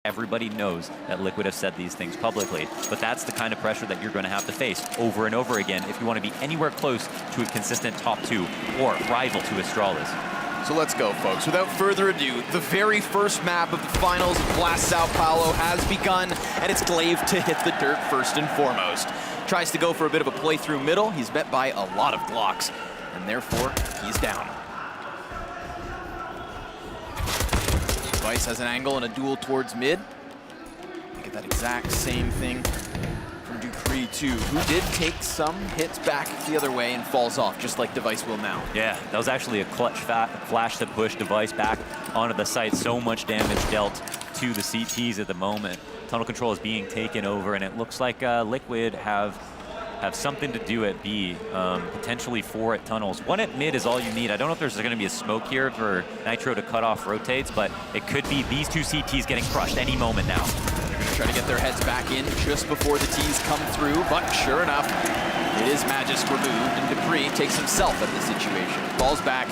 Everybody knows that Liquid have said these things publicly, but that's the kind of pressure that you're going to have to face over and over again if you want to be anywhere close to a consistent top 2 or rival to Astralis. So let's go, folks. Without further ado, the very first map of the finals of Blast Sao Paulo has begun, and it's Glaive to hit the dirt first and foremost. Tries to go for a bit of a play through middle. He's met by a lot of blocks, and therefore, he's down. Vice has an angle and a duel towards mid. Get that exact same thing from Dupree too, who did take some hits back the other way and falls off, just like Device will now. Yeah, that was actually a clutch flash to push Device back onto the site. So much damage dealt to the CTs at the moment. Tunnel control is being taken over, and it looks like Liquid have something to do at B, potentially 4 at tunnels. 1 at mid is all you need. I don't know if there's going to be a smoke here for Nitro to cut off rotates, but it could be these 2 CTs getting crushed any moment now. They're going to try to get their heads back in just before the T's come through, but sure enough, it is Magisk removed, and Dupree takes himself at the situation. Falls back,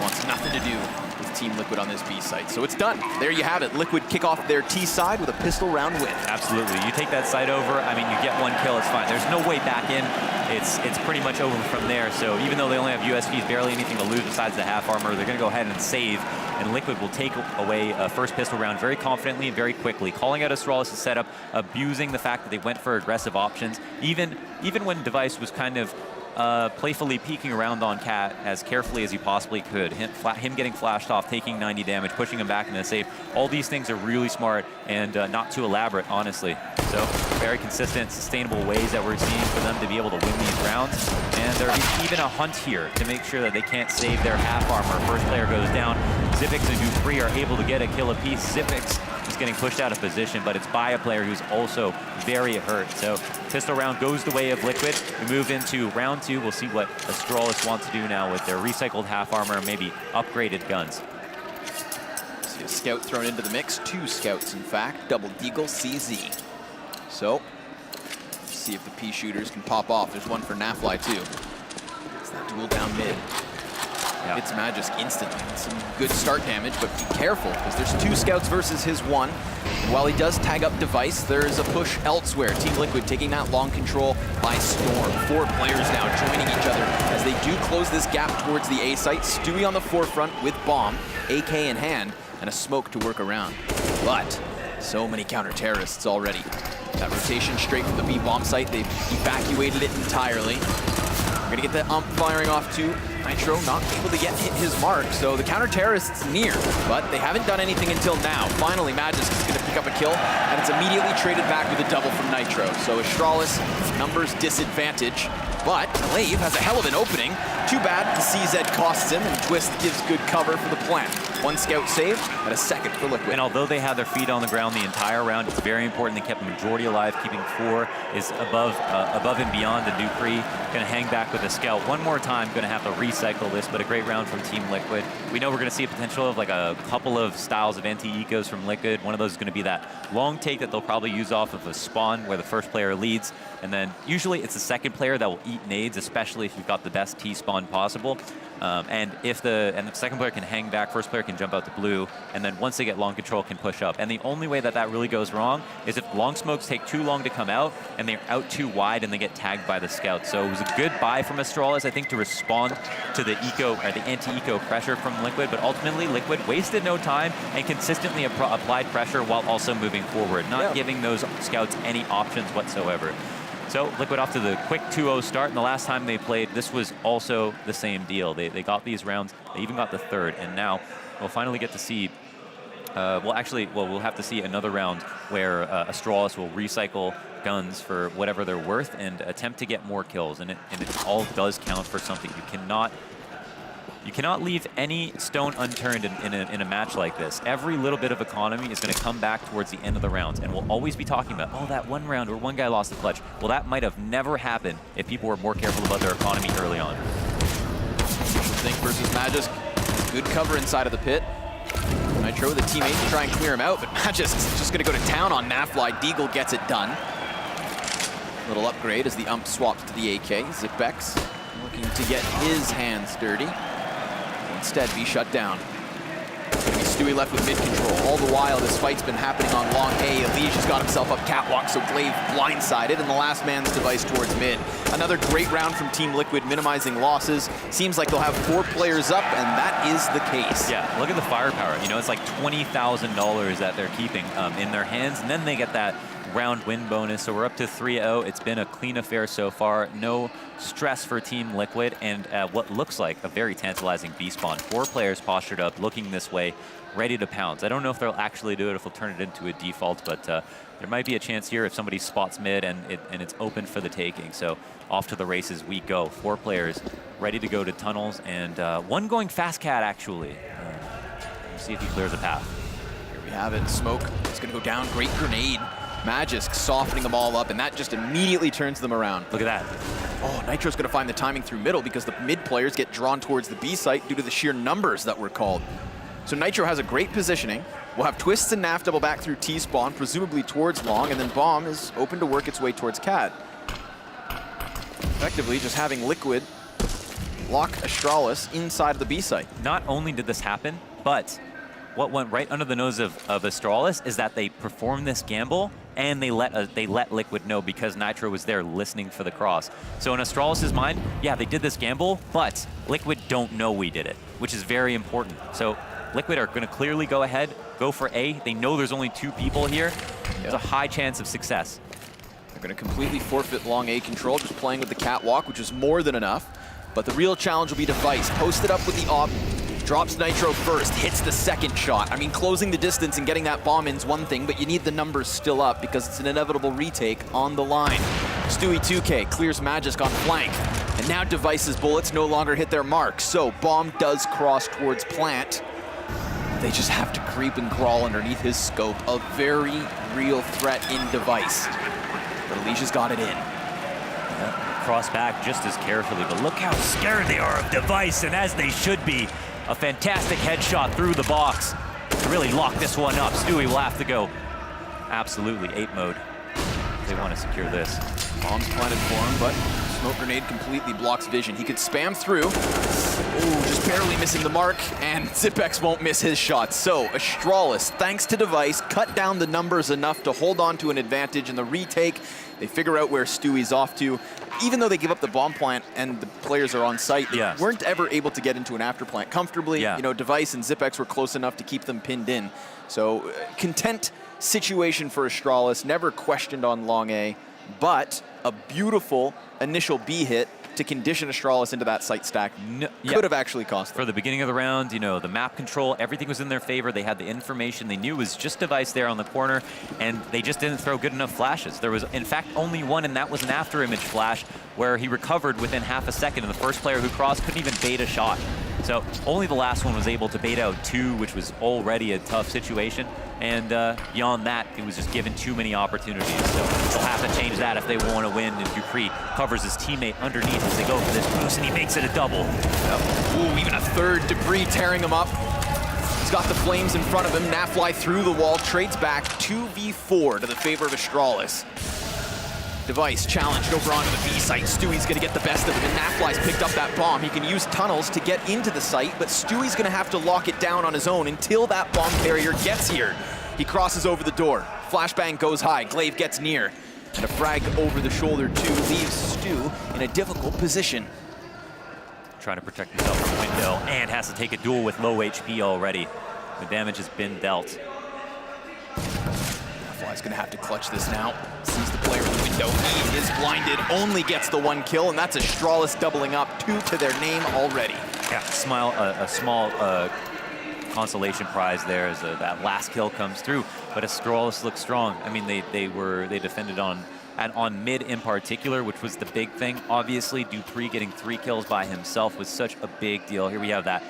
wants nothing to do with Team Liquid on this B site. So it's done. There you have it. Liquid kick off their T side with a pistol round win. Absolutely. You take that site over, I mean, you get 1 kill, it's fine. There's no way back in. It's pretty much over from there. So even though they only have USPs, barely anything to lose besides the half armor, they're going to go ahead and save, and Liquid will take away a first pistol round very confidently and very quickly, calling out Astralis' setup, abusing the fact that they went for aggressive options. Even when Device was kind of playfully peeking around on Cat as carefully as he possibly could. Him getting flashed off, taking 90 damage, pushing him back in the safe. All these things are really smart and not too elaborate, honestly. So very consistent, sustainable ways that we're seeing for them to be able to win these rounds. And there's even a hunt here to make sure that they can't save their half armor. First player goes down. Xyp9x and Dupree are able to get a kill apiece. Xyp9x is getting pushed out of position, but it's by a player who's also very hurt. So pistol round goes the way of Liquid. We move into round 2. We'll see what Astralis wants to do now with their recycled half armor and maybe upgraded guns. See a scout thrown into the mix. 2 scouts, in fact. Double Deagle, CZ. So, let's see if the P shooters can pop off. There's one for Nafly too. It's that duel down mid. Yeah. It's Magisk instantly. Some good start damage, but be careful, because there's 2 scouts versus his 1. And while he does tag up Device, there is a push elsewhere. Team Liquid taking that long control by storm. 4 players now joining each other as they do close this gap towards the A site. Stewie on the forefront with bomb, AK in hand, and a smoke to work around. But so many counter-terrorists already. That rotation straight from the B bomb site, they've evacuated it entirely. We're gonna get the ump firing off too. Nitro not able to hit his mark, so the counter-terrorists near, but they haven't done anything until now. Finally, Magisk is gonna pick up a kill, and it's immediately traded back with a double from Nitro. So Astralis, numbers disadvantage, but Glaive has a hell of an opening. Too bad the CZ costs him, and Twist gives good cover for the plant. 1 scout saved, and a second for Liquid. And although they had their feet on the ground the entire round, it's very important they kept the majority alive. Keeping 4 is above and beyond, and Dupree gonna hang back with a scout. One more time, gonna have to recycle this, but a great round from Team Liquid. We know we're gonna see a potential of like a couple of styles of anti-ecos from Liquid. One of those is gonna be that long take that they'll probably use off of a spawn where the first player leads, and then usually it's the second player that will eat nades, especially if you've got the best T-spawn possible. And if the second player can hang back, first player can jump out to blue, and then once they get long control, can push up. And the only way that that really goes wrong is if long smokes take too long to come out, and they're out too wide, and they get tagged by the scout. So it was a good buy from Astralis, I think, to respond to the anti-eco pressure from Liquid. But ultimately, Liquid wasted no time and consistently applied pressure while also moving forward, not giving those scouts any options whatsoever. So Liquid off to the quick 2-0 start, and the last time they played, this was also the same deal. They got these rounds, they even got the 3rd, and now we'll finally get to see, we'll have to see another round where Astralis will recycle guns for whatever they're worth and attempt to get more kills, and it all does count for something. You cannot leave any stone unturned in a match like this. Every little bit of economy is going to come back towards the end of the rounds, and we'll always be talking about, oh, that 1 round where 1 guy lost the clutch. Well, that might have never happened if people were more careful about their economy early on. Think versus Magisk. Good cover inside of the pit. Nitro with a teammate to try and clear him out, but Magisk is just going to go to town on Nafly. Deagle gets it done. Little upgrade as the ump swaps to the AK. Xyp9x looking to get his hands dirty. Instead, be shut down. It's going to be Stewie left with mid control. All the while, this fight's been happening on long A. Elige has got himself up catwalk, so Glaive blindsided, and the last man's device towards mid. Another great round from Team Liquid, minimizing losses. Seems like they'll have 4 players up, and that is the case. Yeah, look at the firepower. You know, it's like $20,000 that they're keeping in their hands, and then they get that round win bonus. So we're up to 3-0. It's been a clean affair so far. No stress for Team Liquid, and what looks like a very tantalizing B spawn. 4 players postured up, looking this way, ready to pounce. I don't know if they'll actually do it, if they'll turn it into a default, but there might be a chance here if somebody spots mid and it's open for the taking. So off to the races we go. 4 players ready to go to tunnels, and 1 going fast cat actually. Let's see if he clears a path. Here we have it. Smoke is going to go down. Great grenade. Magisk softening them all up, and that just immediately turns them around. Look at that. Oh, Nitro's going to find the timing through middle because the mid players get drawn towards the B site due to the sheer numbers that were called. So Nitro has a great positioning. We'll have Twists and Naf double back through T-spawn, presumably towards long, and then Bomb is open to work its way towards Cat. Effectively just having Liquid lock Astralis inside of the B site. Not only did this happen, but what went right under the nose of Astralis is that they performed this gamble and they let Liquid know because Nitro was there listening for the cross. So in Astralis' mind, yeah, they did this gamble, but Liquid don't know we did it, which is very important. So Liquid are going to clearly go ahead, go for A. They know there's only 2 people here. There's a high chance of success. They're going to completely forfeit long A control, just playing with the catwalk, which is more than enough. But the real challenge will be Device. Posted up with the op, drops Nitro first, hits the second shot. I mean, closing the distance and getting that bomb in's one thing, but you need the numbers still up because it's an inevitable retake on the line. Stewie 2K clears Magisk on flank, and now Device's bullets no longer hit their mark. So Bomb does cross towards plant. They just have to creep and crawl underneath his scope. A very real threat in Device. But Alicia's got it in. Yeah, cross back just as carefully, but look how scared they are of Device, and as they should be. A fantastic headshot through the box to really lock this one up. Stewie will have to go absolutely 8 mode if they want to secure this. Bomb's planted for him, but smoke grenade completely blocks vision. He could spam through. Oh, just barely missing the mark, and Zipex won't miss his shot. So Astralis, thanks to Device, cut down the numbers enough to hold on to an advantage in the retake. They figure out where Stewie's off to. Even though they give up the bomb plant and the players are on site, they weren't ever able to get into an after plant comfortably. You know, Device and Zipex were close enough to keep them pinned in. So content situation for Astralis, never questioned on long A, but a beautiful initial B hit to condition Astralis into that site stack. Could have actually cost them. For the beginning of the round, you know, the map control, everything was in their favor. They had the information. They knew it was just Device there on the corner, and they just didn't throw good enough flashes. There was, in fact, only one, and that was an after image flash where he recovered within half a second, and the first player who crossed couldn't even bait a shot. So only the last one was able to bait out 2, which was already a tough situation. And beyond that, it was just given too many opportunities. So they'll have to change that if they want to win. And Dupree covers his teammate underneath as they go for this boost, and he makes it a double. Ooh, even a third. Dupree tearing him up. He's got the flames in front of him. Nafly through the wall, trades back 2v4 to the favor of Astralis. Device challenged over onto the B site. Stewie's going to get the best of him, and Nafly's picked up that bomb. He can use tunnels to get into the site, but Stewie's going to have to lock it down on his own until that bomb carrier gets here. He crosses over the door. Flashbang goes high. Glaive gets near. And a frag over the shoulder, too, leaves Stu in a difficult position. Trying to protect himself from the window, and has to take a duel with low HP already. The damage has been dealt. Nafly's going to have to clutch this now. Sees the player in the window. He is blinded, only gets the 1 kill, and that's Astralis doubling up, 2 to their name already. Yeah, a small consolation prize there as that last kill comes through. But Astralis looks strong. I mean, they defended on mid in particular, which was the big thing. Obviously, Dupree getting 3 kills by himself was such a big deal. Here we have that.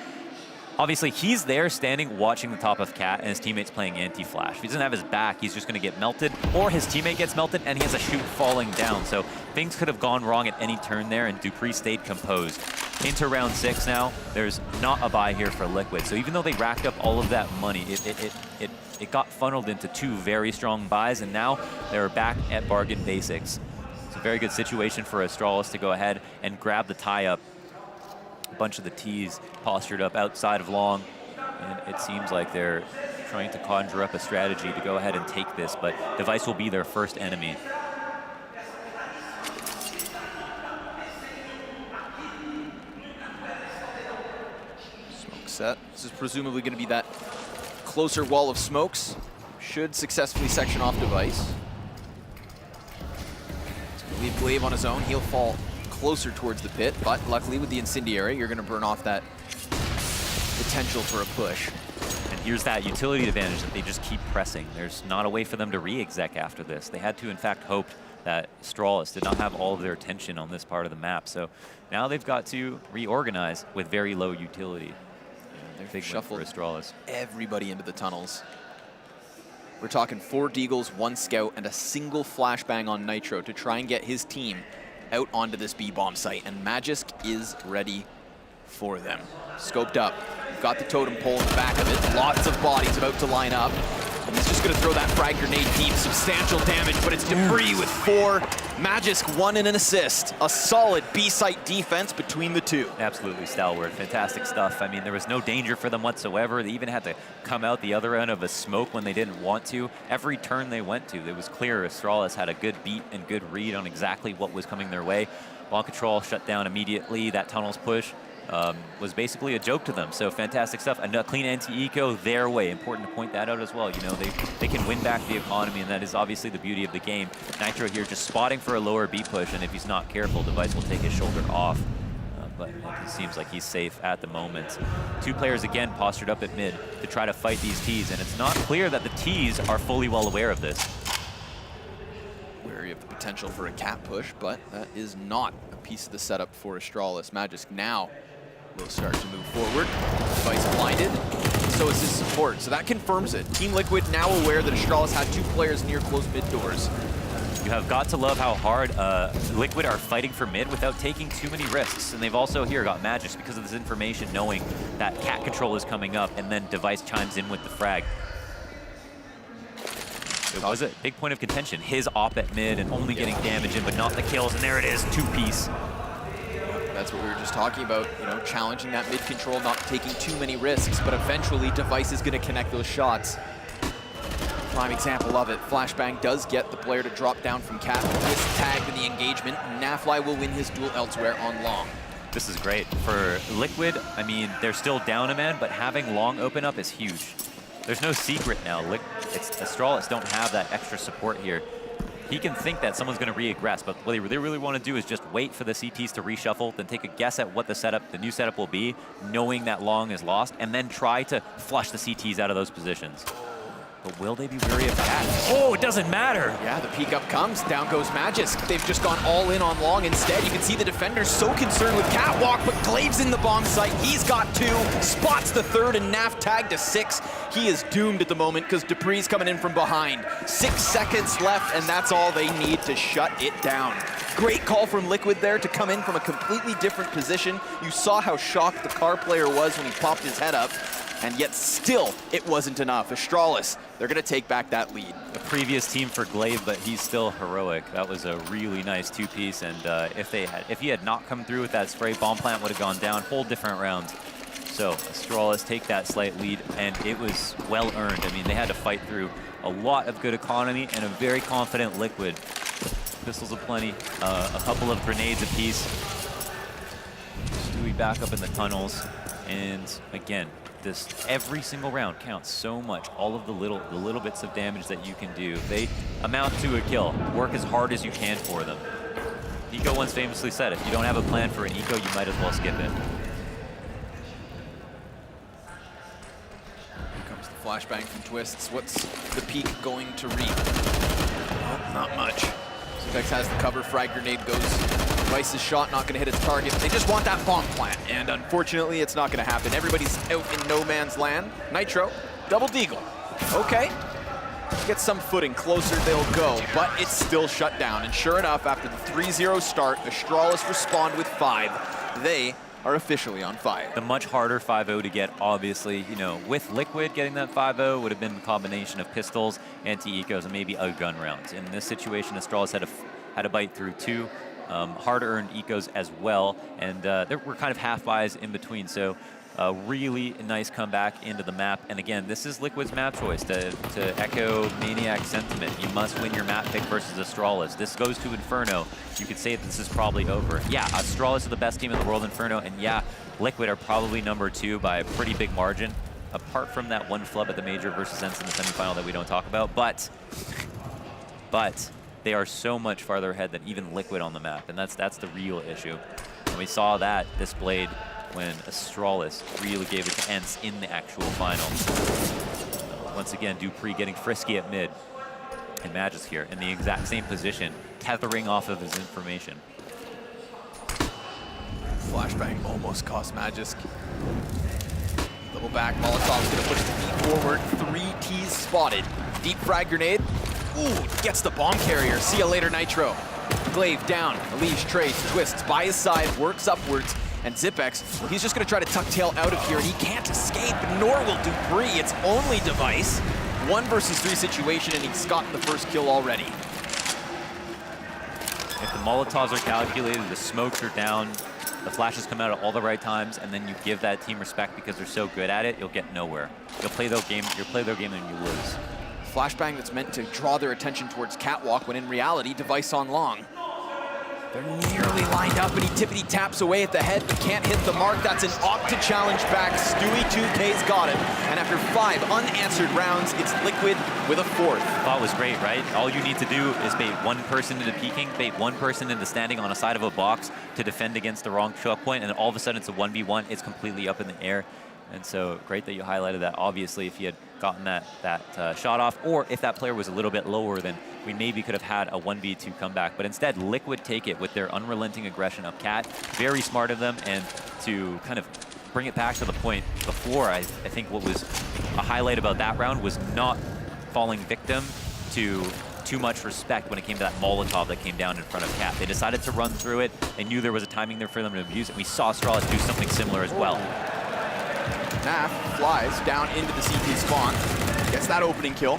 Obviously, he's there standing watching the top of Cat, and his teammate's playing anti-flash. If he doesn't have his back, he's just going to get melted, or his teammate gets melted, and he has a shoot falling down. So things could have gone wrong at any turn there, and Dupree stayed composed. Into round 6 now, there's not a buy here for Liquid. So even though they racked up all of that money, it got funneled into 2 very strong buys, and now they're back at bargain basics. It's a very good situation for Astralis to go ahead and grab the tie-up. A bunch of the T's postured up outside of long. And it seems like they're trying to conjure up a strategy to go ahead and take this, but Device will be their first enemy. Smoke set. This is presumably going to be that closer wall of smokes. Should successfully section off Device. He's going to leave Glaive on his own. He'll fall closer towards the pit, but luckily with the Incendiary, you're going to burn off that potential for a push. And here's that utility advantage that they just keep pressing. There's not a way for them to re-exec after this. They had to, in fact, hope that Astralis did not have all of their attention on this part of the map. So now they've got to reorganize with very low utility. They've Big shuffled win for Astralis. everybody into the tunnels. We're talking 4 Deagles, 1 Scout, and a single flashbang on Nitro to try and get his team out onto this B-bomb site, and Magisk is ready for them. Scoped up, got the totem pole in the back of it, lots of bodies about to line up, and he's just gonna throw that frag grenade deep, substantial damage, but it's debris with 4. Magisk 1 and an assist. A solid B-site defense between the two. Absolutely stalwart, fantastic stuff. I mean, there was no danger for them whatsoever. They even had to come out the other end of a smoke when they didn't want to. Every turn they went to, it was clear Astralis had a good beat and good read on exactly what was coming their way. Ball control shut down immediately. That tunnels push was basically a joke to them. So fantastic stuff. And a clean anti-eco their way. Important to point that out as well. You know, they can win back the economy, and that is obviously the beauty of the game. Nitro here just spotting for a lower B push, and if he's not careful, Device will take his shoulder off. But it seems like he's safe at the moment. 2 players again postured up at mid to try to fight these Ts, and it's not clear that the Ts are fully well aware of this. Wary of the potential for a cat push, but that is not a piece of the setup for Astralis. Magisk now will start to move forward. Device blinded, so is his support. So that confirms it. Team Liquid now aware that Astralis had 2 players near closed mid doors. You have got to love how hard Liquid are fighting for mid without taking too many risks. And they've also here got Magisk because of this information, knowing that cat control is coming up, and then Device chimes in with the frag. It was a big point of contention. His op at mid and only getting damage in, but not the kills. And there it is, 2-piece. That's what we were just talking about, you know, challenging that mid control, not taking too many risks, but eventually Device is going to connect those shots. Prime example of it. Flashbang does get the player to drop down from Cat. Gets tagged in the engagement. Nafly will win his duel elsewhere on long. This is great. For Liquid, I mean, they're still down a man, but having long open up is huge. There's no secret now. Astralis don't have that extra support here. He can think that someone's going to re-aggress, but what they really want to do is just wait for the CTs to reshuffle, then take a guess at what the new setup will be, knowing that long is lost, and then try to flush the CTs out of those positions. But will they be wary of that? Oh, it doesn't matter. Yeah, the peek up comes. Down goes Magisk. They've just gone all in on long instead. You can see the defenders so concerned with Catwalk, but Glaive's in the bomb site. He's got 2, spots the 3rd, and Naf tagged to 6. He is doomed at the moment because Dupree's coming in from behind. 6 seconds left, and that's all they need to shut it down. Great call from Liquid there to come in from a completely different position. You saw how shocked the car player was when he popped his head up. And yet still, it wasn't enough. Astralis, they're going to take back that lead. A previous team for Glaive, but he's still heroic. That was a really nice 2-piece, and if he had not come through with that spray, bomb plant would have gone down. Whole different round. So Astralis take that slight lead, and it was well earned. I mean, they had to fight through a lot of good economy and a very confident Liquid. Pistols aplenty, a couple of grenades apiece. Stewie back up in the tunnels, and again, every single round counts so much. All of the little bits of damage that you can do, they amount to a kill. Work as hard as you can for them. Eco once famously said, if you don't have a plan for an eco, you might as well skip it. Here comes the flashbang from Twists. What's the peak going to reap? Oh, not much. Specs has the cover, frag grenade goes. Device's shot not going to hit its target. They just want that bomb plant, and unfortunately, it's not going to happen. Everybody's out in no man's land. Nitro, double deagle. Okay, get some footing. Closer they'll go, but it's still shut down. And sure enough, after the 3-0 start, Astralis respond with 5. They are officially on fire. The much harder 5-0 to get, obviously. You know, with Liquid, getting that 5-0 would have been a combination of pistols, anti-ecos, and maybe a gun rounds. In this situation, Astralis had to bite through 2. Hard-earned ecos as well, and we're kind of half buys in between. So A really nice comeback into the map. And again, this is Liquid's map choice to echo Maniac sentiment. You must win your map pick versus Astralis. This goes to Inferno. You could say this is probably over. Yeah, Astralis are the best team in the world, Inferno, and yeah, Liquid are probably #2 by a pretty big margin, apart from that one flub at the major versus Ents in the semifinal that we don't talk about. But they are so much farther ahead than even Liquid on the map, and that's the real issue. And we saw that displayed when Astralis really gave it to Ents in the actual final. Once again, Dupree getting frisky at mid. And Magisk here in the exact same position, tethering off of his information. Flashbang almost cost Magisk. Double back, Molotov's gonna push the feet forward. 3 T's spotted. Deep frag grenade. Ooh, gets the bomb carrier. See ya later, Nitro. Glaive down, Elige trades, twists by his side, works upwards. And Zipex, he's just going to try to tuck tail out of here, and he can't escape, nor will Dupree. It's only Device. 1 versus 3 situation, and he's gotten the first kill already. If the Molotovs are calculated, the smokes are down, the flashes come out at all the right times, and then you give that team respect because they're so good at it, you'll get nowhere. You'll play their game and you lose. Flashbang that's meant to draw their attention towards Catwalk, when in reality, Device on long. They're nearly lined up, and he tippity taps away at the head, but can't hit the mark. That's an Octa challenge back. Stewie 2K's got him. And after 5 unanswered rounds, it's Liquid with a 4th. Thought was great, right? All you need to do is bait 1 person into peeking, bait 1 person into standing on a side of a box to defend against the wrong choke point, and then all of a sudden it's a 1v1. It's completely up in the air. And so great that you highlighted that. Obviously, if you had gotten that shot off, or if that player was a little bit lower, then we maybe could have had a 1v2 comeback. But instead, Liquid take it with their unrelenting aggression up Cat. Very smart of them, and to kind of bring it back to the point before, I think what was a highlight about that round was not falling victim to too much respect when it came to that Molotov that came down in front of Cat. They decided to run through it. They knew there was a timing there for them to abuse it. We saw Astralis do something similar as well. Naf flies down into the CT spawn, gets that opening kill.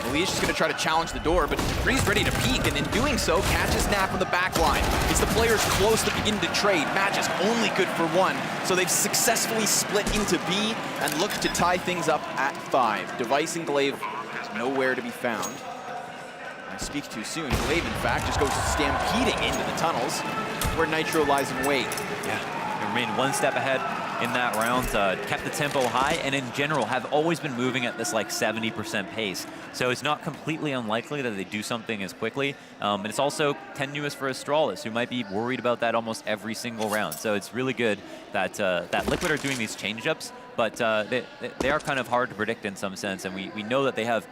Elige is going to try to challenge the door, but Dupree's ready to peek, and in doing so, catches Naf on the back line. It's the players close to begin to trade. Magisk only good for 1, so they've successfully split into B and look to tie things up at 5. Device and Glaive is nowhere to be found. I speak too soon. Glaive, in fact, just goes stampeding into the tunnels, where Nitro lies in wait. Yeah, they remained 1 step ahead in that round, kept the tempo high, and in general have always been moving at this like 70% pace. So it's not completely unlikely that they do something as quickly. And it's also tenuous for Astralis, who might be worried about that almost every single round. So it's really good that that Liquid are doing these change-ups, but they are kind of hard to predict in some sense, and we know that they have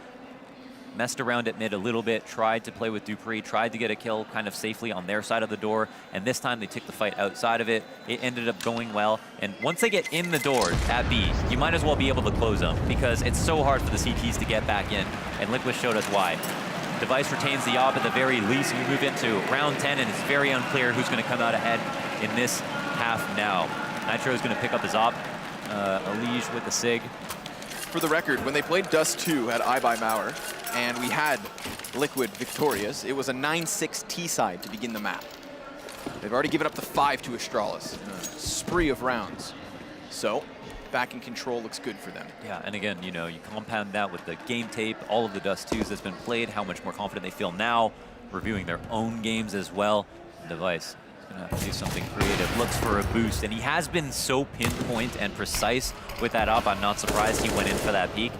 messed around at mid a little bit, tried to play with Dupree, tried to get a kill kind of safely on their side of the door, and this time they took the fight outside of it. It ended up going well, and once they get in the door at B, you might as well be able to close them, because it's so hard for the CTs to get back in, and Liquid showed us why. Device retains the op at the very least. We move into round 10, and it's very unclear who's going to come out ahead in this half now. Nitro is going to pick up his op. Elige with the SIG. For the record, when they played Dust 2 at iBuyMauer, and we had Liquid victorious, it was a 9-6 T-side to begin the map. They've already given up the 5 to Astralis in a spree of rounds. So, back in control looks good for them. Yeah, and again, you know, you compound that with the game tape, all of the Dust 2s that's been played, how much more confident they feel now, reviewing their own games as well. Device gonna have to do something creative, looks for a boost, and he has been so pinpoint and precise with that up. I'm not surprised he went in for that peak.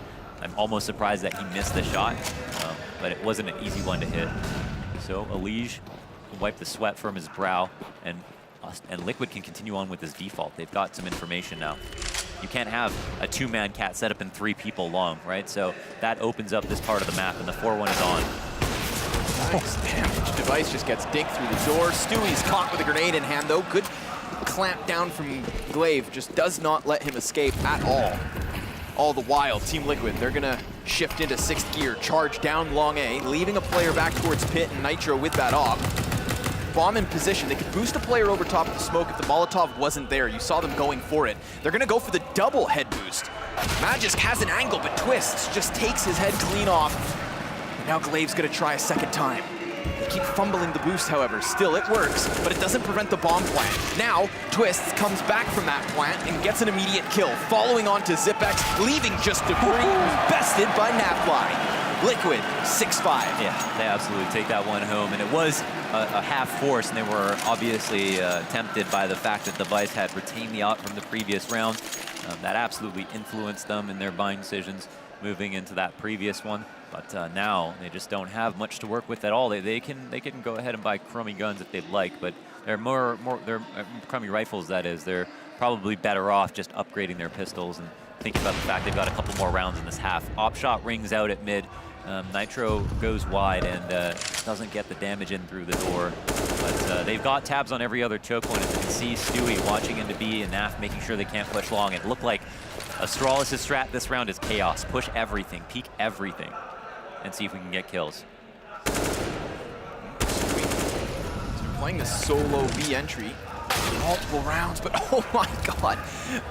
I'm almost surprised that he missed the shot, but it wasn't an easy one to hit. So Elige can wipe the sweat from his brow, and Liquid can continue on with his default. They've got some information now. You can't have a 2-man Cat set up in 3 people long, right? So that opens up this part of the map, and the 4-1 is on. Nice damage. Device just gets digged through the door. Stewie's caught with a grenade in hand, though. Good clamp down from Glaive. Just does not let him escape at all. All the while, Team Liquid, they're going to shift into 6th gear, charge down long A, leaving a player back towards Pit, and Nitro with that op. Bomb in position. They could boost a player over top of the smoke if the Molotov wasn't there. You saw them going for it. They're going to go for the double head boost. Magisk has an angle, but Twists just takes his head clean off. Now Glaive's going to try a second time. They keep fumbling the boost, however. Still, it works, but it doesn't prevent the bomb plant. Now, Twists comes back from that plant and gets an immediate kill, following on to Zipex, leaving just debris, bested by Nafly. Liquid, 6-5. Yeah, they absolutely take that one home, and it was a half force, and they were obviously tempted by the fact that Device had retained the out from the previous round. That absolutely influenced them in their buying decisions moving into that previous one. But now they just don't have much to work with at all. They can go ahead and buy crummy guns if they'd like, but they're they're crummy rifles. That is, they're probably better off just upgrading their pistols and thinking about the fact they've got a couple more rounds in this half. Opshot rings out at mid. Nitro goes wide and doesn't get the damage in through the door. But they've got tabs on every other choke point. As you can see, Stewie watching into B and Naf making sure they can't push long. It looked like Astralis' strat this round is chaos. Push everything, peek everything, and see if we can get kills. Playing this solo B entry, multiple rounds, but oh my god,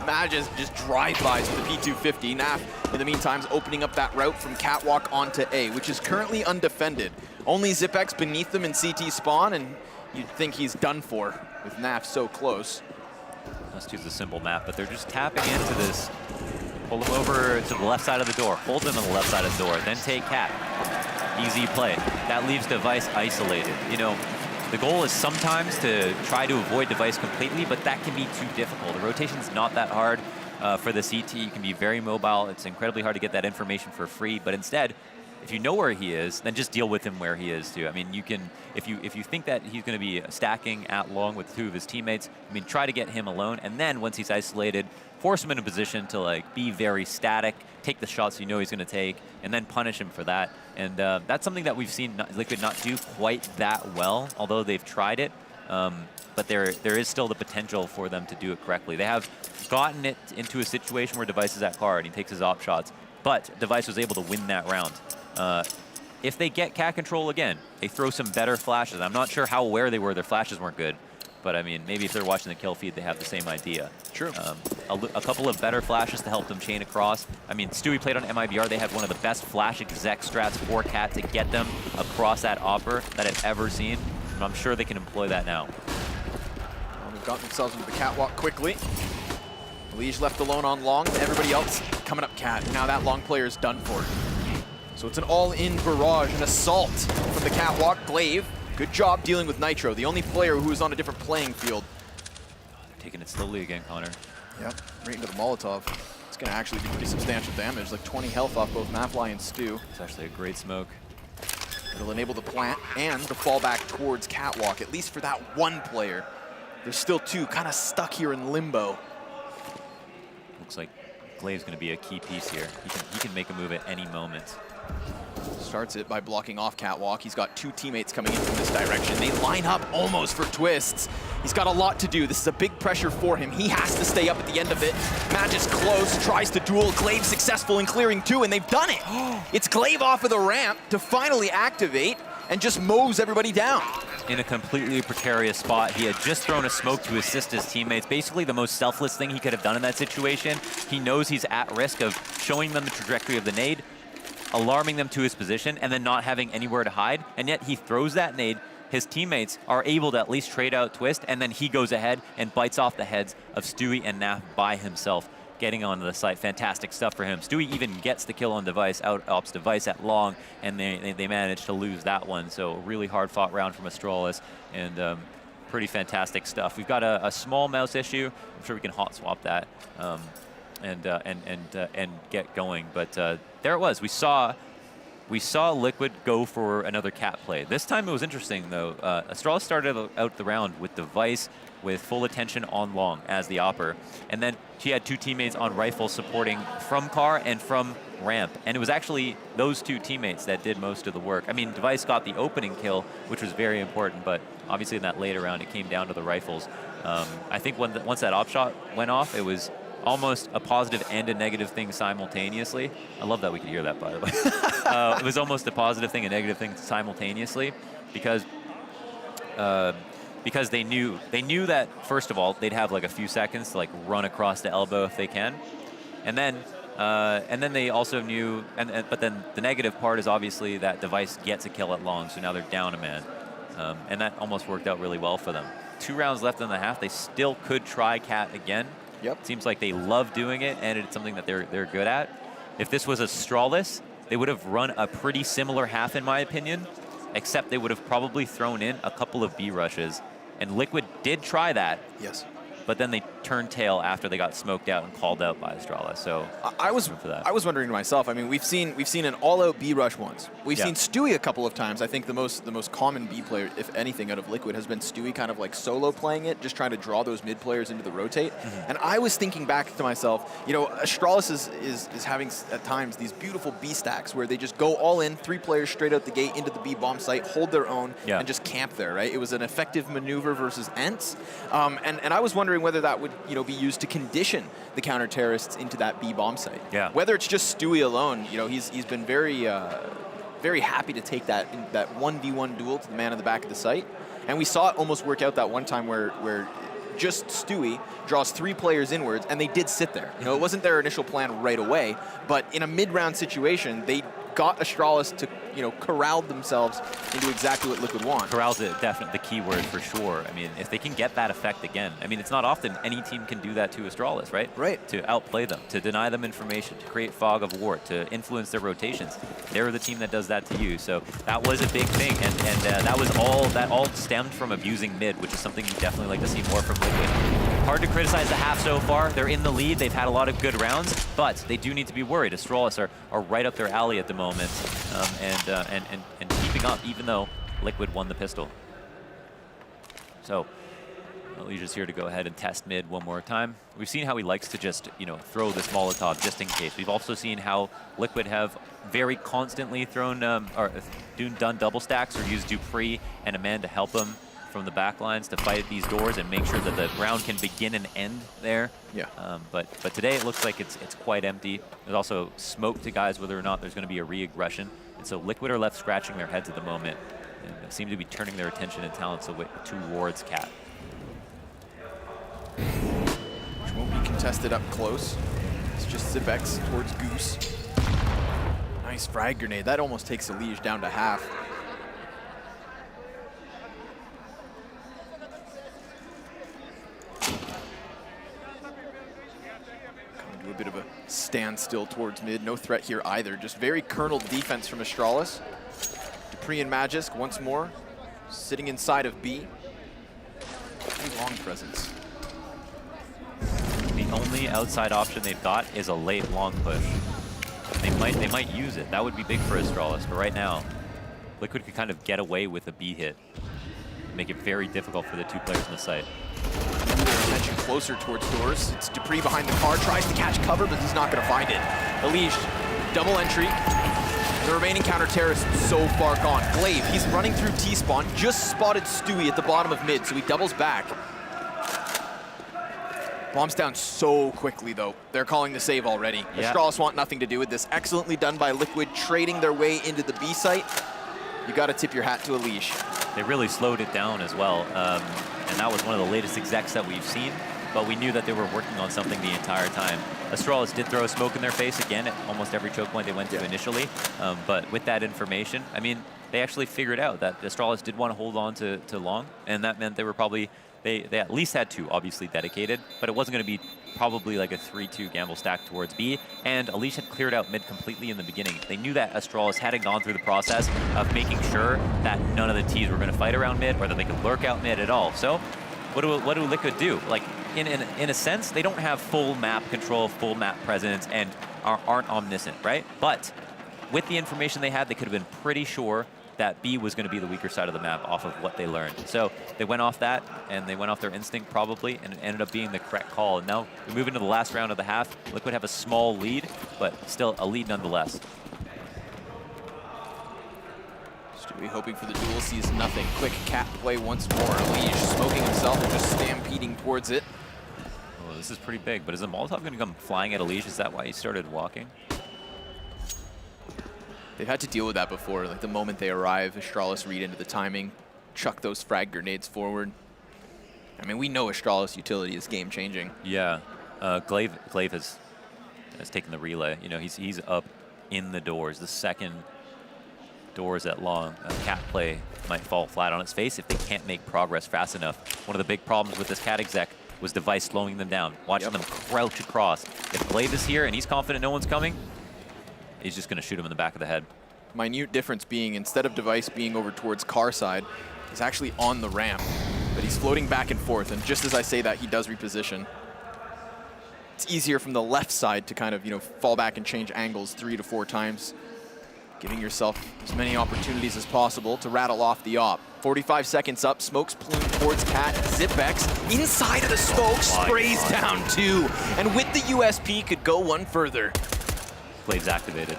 Maj just drive-bys with the P250. Naf, in the meantime, is opening up that route from Catwalk onto A, which is currently undefended. Only Zipex beneath them in CT spawn, and you'd think he's done for with Naf so close. Let's choose a simple map, but they're just tapping into this. Pull him over to the left side of the door. Hold him on the left side of the door. Then take Cat. Easy play. That leaves Device isolated. You know, the goal is sometimes to try to avoid Device completely, but that can be too difficult. The rotation's not that hard for the CT. You can be very mobile. It's incredibly hard to get that information for free, but instead, if you know where he is, then just deal with him where he is too. I mean, you can, if you think that he's going to be stacking at long with two of his teammates, I mean, try to get him alone, and then once he's isolated, force him in a position to like be very static, take the shots you know he's going to take, and then punish him for that. And that's something that we've seen Liquid not do quite that well, although they've tried it. But there is still the potential for them to do it correctly. They have gotten it into a situation where Device is at car and he takes his op shots, but Device was able to win that round. If they get cat control again, they throw some better flashes. I'm not sure how aware they were their flashes weren't good, but I mean, maybe if they're watching the kill feed, they have the same idea. True. A couple of better flashes to help them chain across. I mean, Stewie played on MIBR. They had one of the best flash exec strats for cat to get them across that opper that I've ever seen. And I'm sure they can employ that now. Well, they've got themselves into the catwalk quickly. Liege left alone on long, everybody else coming up cat. Now that long player is done for. So it's an all-in barrage, an assault from the catwalk. Glaive, good job dealing with Nitro, the only player who is on a different playing field. They're taking it slowly again, Connor. Yep, right into the Molotov. It's going to actually be pretty substantial damage, like 20 health off both Nafly and Stu. It's actually a great smoke. It'll enable the plant and the fallback towards catwalk, at least for that one player. There's still two kind of stuck here in limbo. Looks like Glaive's going to be a key piece here. He can make a move at any moment. Starts it by blocking off catwalk. He's got two teammates coming in from this direction. They line up almost for Twists. He's got a lot to do. This is a big pressure for him. He has to stay up at the end of it. Match is close, tries to duel. Glaive successful in clearing two, and they've done it. It's Glaive off of the ramp to finally activate and just mows everybody down. In a completely precarious spot. He had just thrown a smoke to assist his teammates. Basically the most selfless thing he could have done in that situation. He knows he's at risk of showing them the trajectory of the nade, alarming them to his position, and then not having anywhere to hide. And yet he throws that nade. His teammates are able to at least trade out Twist, and then he goes ahead and bites off the heads of Stewie and Naf by himself, getting onto the site. Fantastic stuff for him. Stewie even gets the kill on Device, out-ops Device at long, and they managed to lose that one. So a really hard-fought round from Astralis, and pretty fantastic stuff. We've got a small mouse issue. I'm sure we can hot swap that and get going. But there it was. We saw Liquid go for another cat play. This time it was interesting, though. Astralis started out the round with Device with full attention on long as the opper. And then she had two teammates on rifle supporting from car and from ramp. And it was actually those two teammates that did most of the work. I mean, Device got the opening kill, which was very important, but obviously in that later round, it came down to the rifles. I think once that op shot went off, it was almost a positive and a negative thing simultaneously. I love that we could hear that, by the way. It was almost a positive thing and a negative thing simultaneously because they knew that, first of all, they'd have like a few seconds to like run across the elbow if they can. And then And then they also knew, but then the negative part is obviously that Device gets a kill at long, so now they're down a man. And that almost worked out really well for them. 2 rounds left in the half. They still could try Cat again. Yep. Seems like they love doing it, and it's something that they're good at. If this was a Astralis, they would have run a pretty similar half, in my opinion, except they would have probably thrown in a couple of B rushes. And Liquid did try that. Yes. But then they turned tail after they got smoked out and called out by Astralis. So I was wondering to myself. I mean, we've seen an all-out B rush once. We've seen Stewie a couple of times. I think the most common B player, if anything, out of Liquid has been Stewie, kind of like solo playing it, just trying to draw those mid players into the rotate. And I was thinking back to myself, you know, Astralis is having at times these beautiful B stacks where they just go all in, 3 players straight out the gate into the B bomb site, hold their own, and just camp there. Right? It was an effective maneuver versus Ents, and I was wondering whether that would, you know, be used to condition the counter-terrorists into that B bomb site. Yeah. Whether it's just Stewie alone, you know, he's been very very happy to take that 1v1 duel to the man in the back of the site, and we saw it almost work out that one time where just Stewie draws 3 players inwards, and they did sit there. You know, it wasn't their initial plan right away, but in a mid-round situation, they got Astralis to, you know, corralled themselves into exactly what Liquid want. Corral's definitely the key word for sure. I mean, if they can get that effect again, I mean, it's not often any team can do that to Astralis, right? Right. To outplay them, to deny them information, to create fog of war, to influence their rotations. They're the team that does that to you. So that was a big thing, and that all stemmed from abusing mid, which is something you definitely like to see more from Liquid. Hard to criticize the half so far. They're in the lead. They've had a lot of good rounds, but they do need to be worried. Astralis are right up their alley at the moment, and keeping up, even though Liquid won the pistol. So Alicia's here to go ahead and test mid one more time. We've seen how he likes to just, you know, throw this Molotov just in case. We've also seen how Liquid have very constantly thrown or done double stacks or used Dupree and a man to help them from the back lines to fight at these doors and make sure that the round can begin and end there. Yeah. But today it looks like it's quite empty. There's also smoke to guys whether or not there's going to be a re-aggression. And so Liquid are left scratching their heads at the moment and seem to be turning their attention and talents towards Cat. Which won't be contested up close. It's just Zibex towards Goose. Nice frag grenade. That almost takes Alige down to half. A bit of a standstill towards mid. No threat here either. Just very kernel defense from Astralis. Dupree and Magisk once more sitting inside of B. Very long presence. The only outside option they've got is a late long push. They might use it. That would be big for Astralis, but right now, Liquid could kind of get away with a B hit. Make it very difficult for the 2 players in the site. Attention closer towards doors. It's Dupree behind the car, tries to catch cover, but he's not going to find it. Alige, double entry. The remaining counter-terrorist so far gone. Glaive, he's running through T-spawn, just spotted Stewie at the bottom of mid, so he doubles back. Bombs down so quickly, though. They're calling the save already. Yeah. Astralis want nothing to do with this. Excellently done by Liquid, trading their way into the B site. You got to tip your hat to Alige. They really slowed it down as well. And that was one of the latest execs that we've seen, but we knew that they were working on something the entire time. Astralis did throw a smoke in their face again at almost every choke point they went to initially, but with that information, I mean, they actually figured out that Astralis did want to hold on to long, and that meant they were probably, they at least had 2 obviously dedicated, but it wasn't going to be probably like a 3-2 gamble stack towards B, and Alige had cleared out mid completely in the beginning. They knew that Astralis hadn't gone through the process of making sure that none of the Ts were going to fight around mid or that they could lurk out mid at all. So what do Liquid do? Like, in a sense, they don't have full map control, full map presence, and aren't omniscient, right? But with the information they had, they could have been pretty sure that B was going to be the weaker side of the map off of what they learned. So they went off that, and they went off their instinct probably, and it ended up being the correct call. And now we move into the last round of the half. Liquid have a small lead, but still a lead nonetheless. Stewie hoping for the duel, sees nothing. Quick cat play once more. Alige smoking himself and just stampeding towards it. Oh, this is pretty big, but is the Molotov going to come flying at Alige? Is that why he started walking? They've had to deal with that before. Like the moment they arrive, Astralis read into the timing, chuck those frag grenades forward. I mean, we know Astralis utility is game-changing. Yeah, Glaive has Has taken the relay. You know, he's up in the doors. The second doors that long, Cat play might fall flat on its face if they can't make progress fast enough. One of the big problems with this Cat exec was Device slowing them down, watching them crouch across. If Glaive is here and he's confident no one's coming, he's just going to shoot him in the back of the head. Minute difference being, instead of Device being over towards car side, he's actually on the ramp, but he's floating back and forth, and just as I say that, he does reposition. It's easier from the left side to kind of, you know, fall back and change angles 3 to 4 times, giving yourself as many opportunities as possible to rattle off the op. 45 seconds up, Smoke's plume towards Cat. Zipex inside of the smoke, sprays down 2, and with the USP could go one further. Glaive's activated.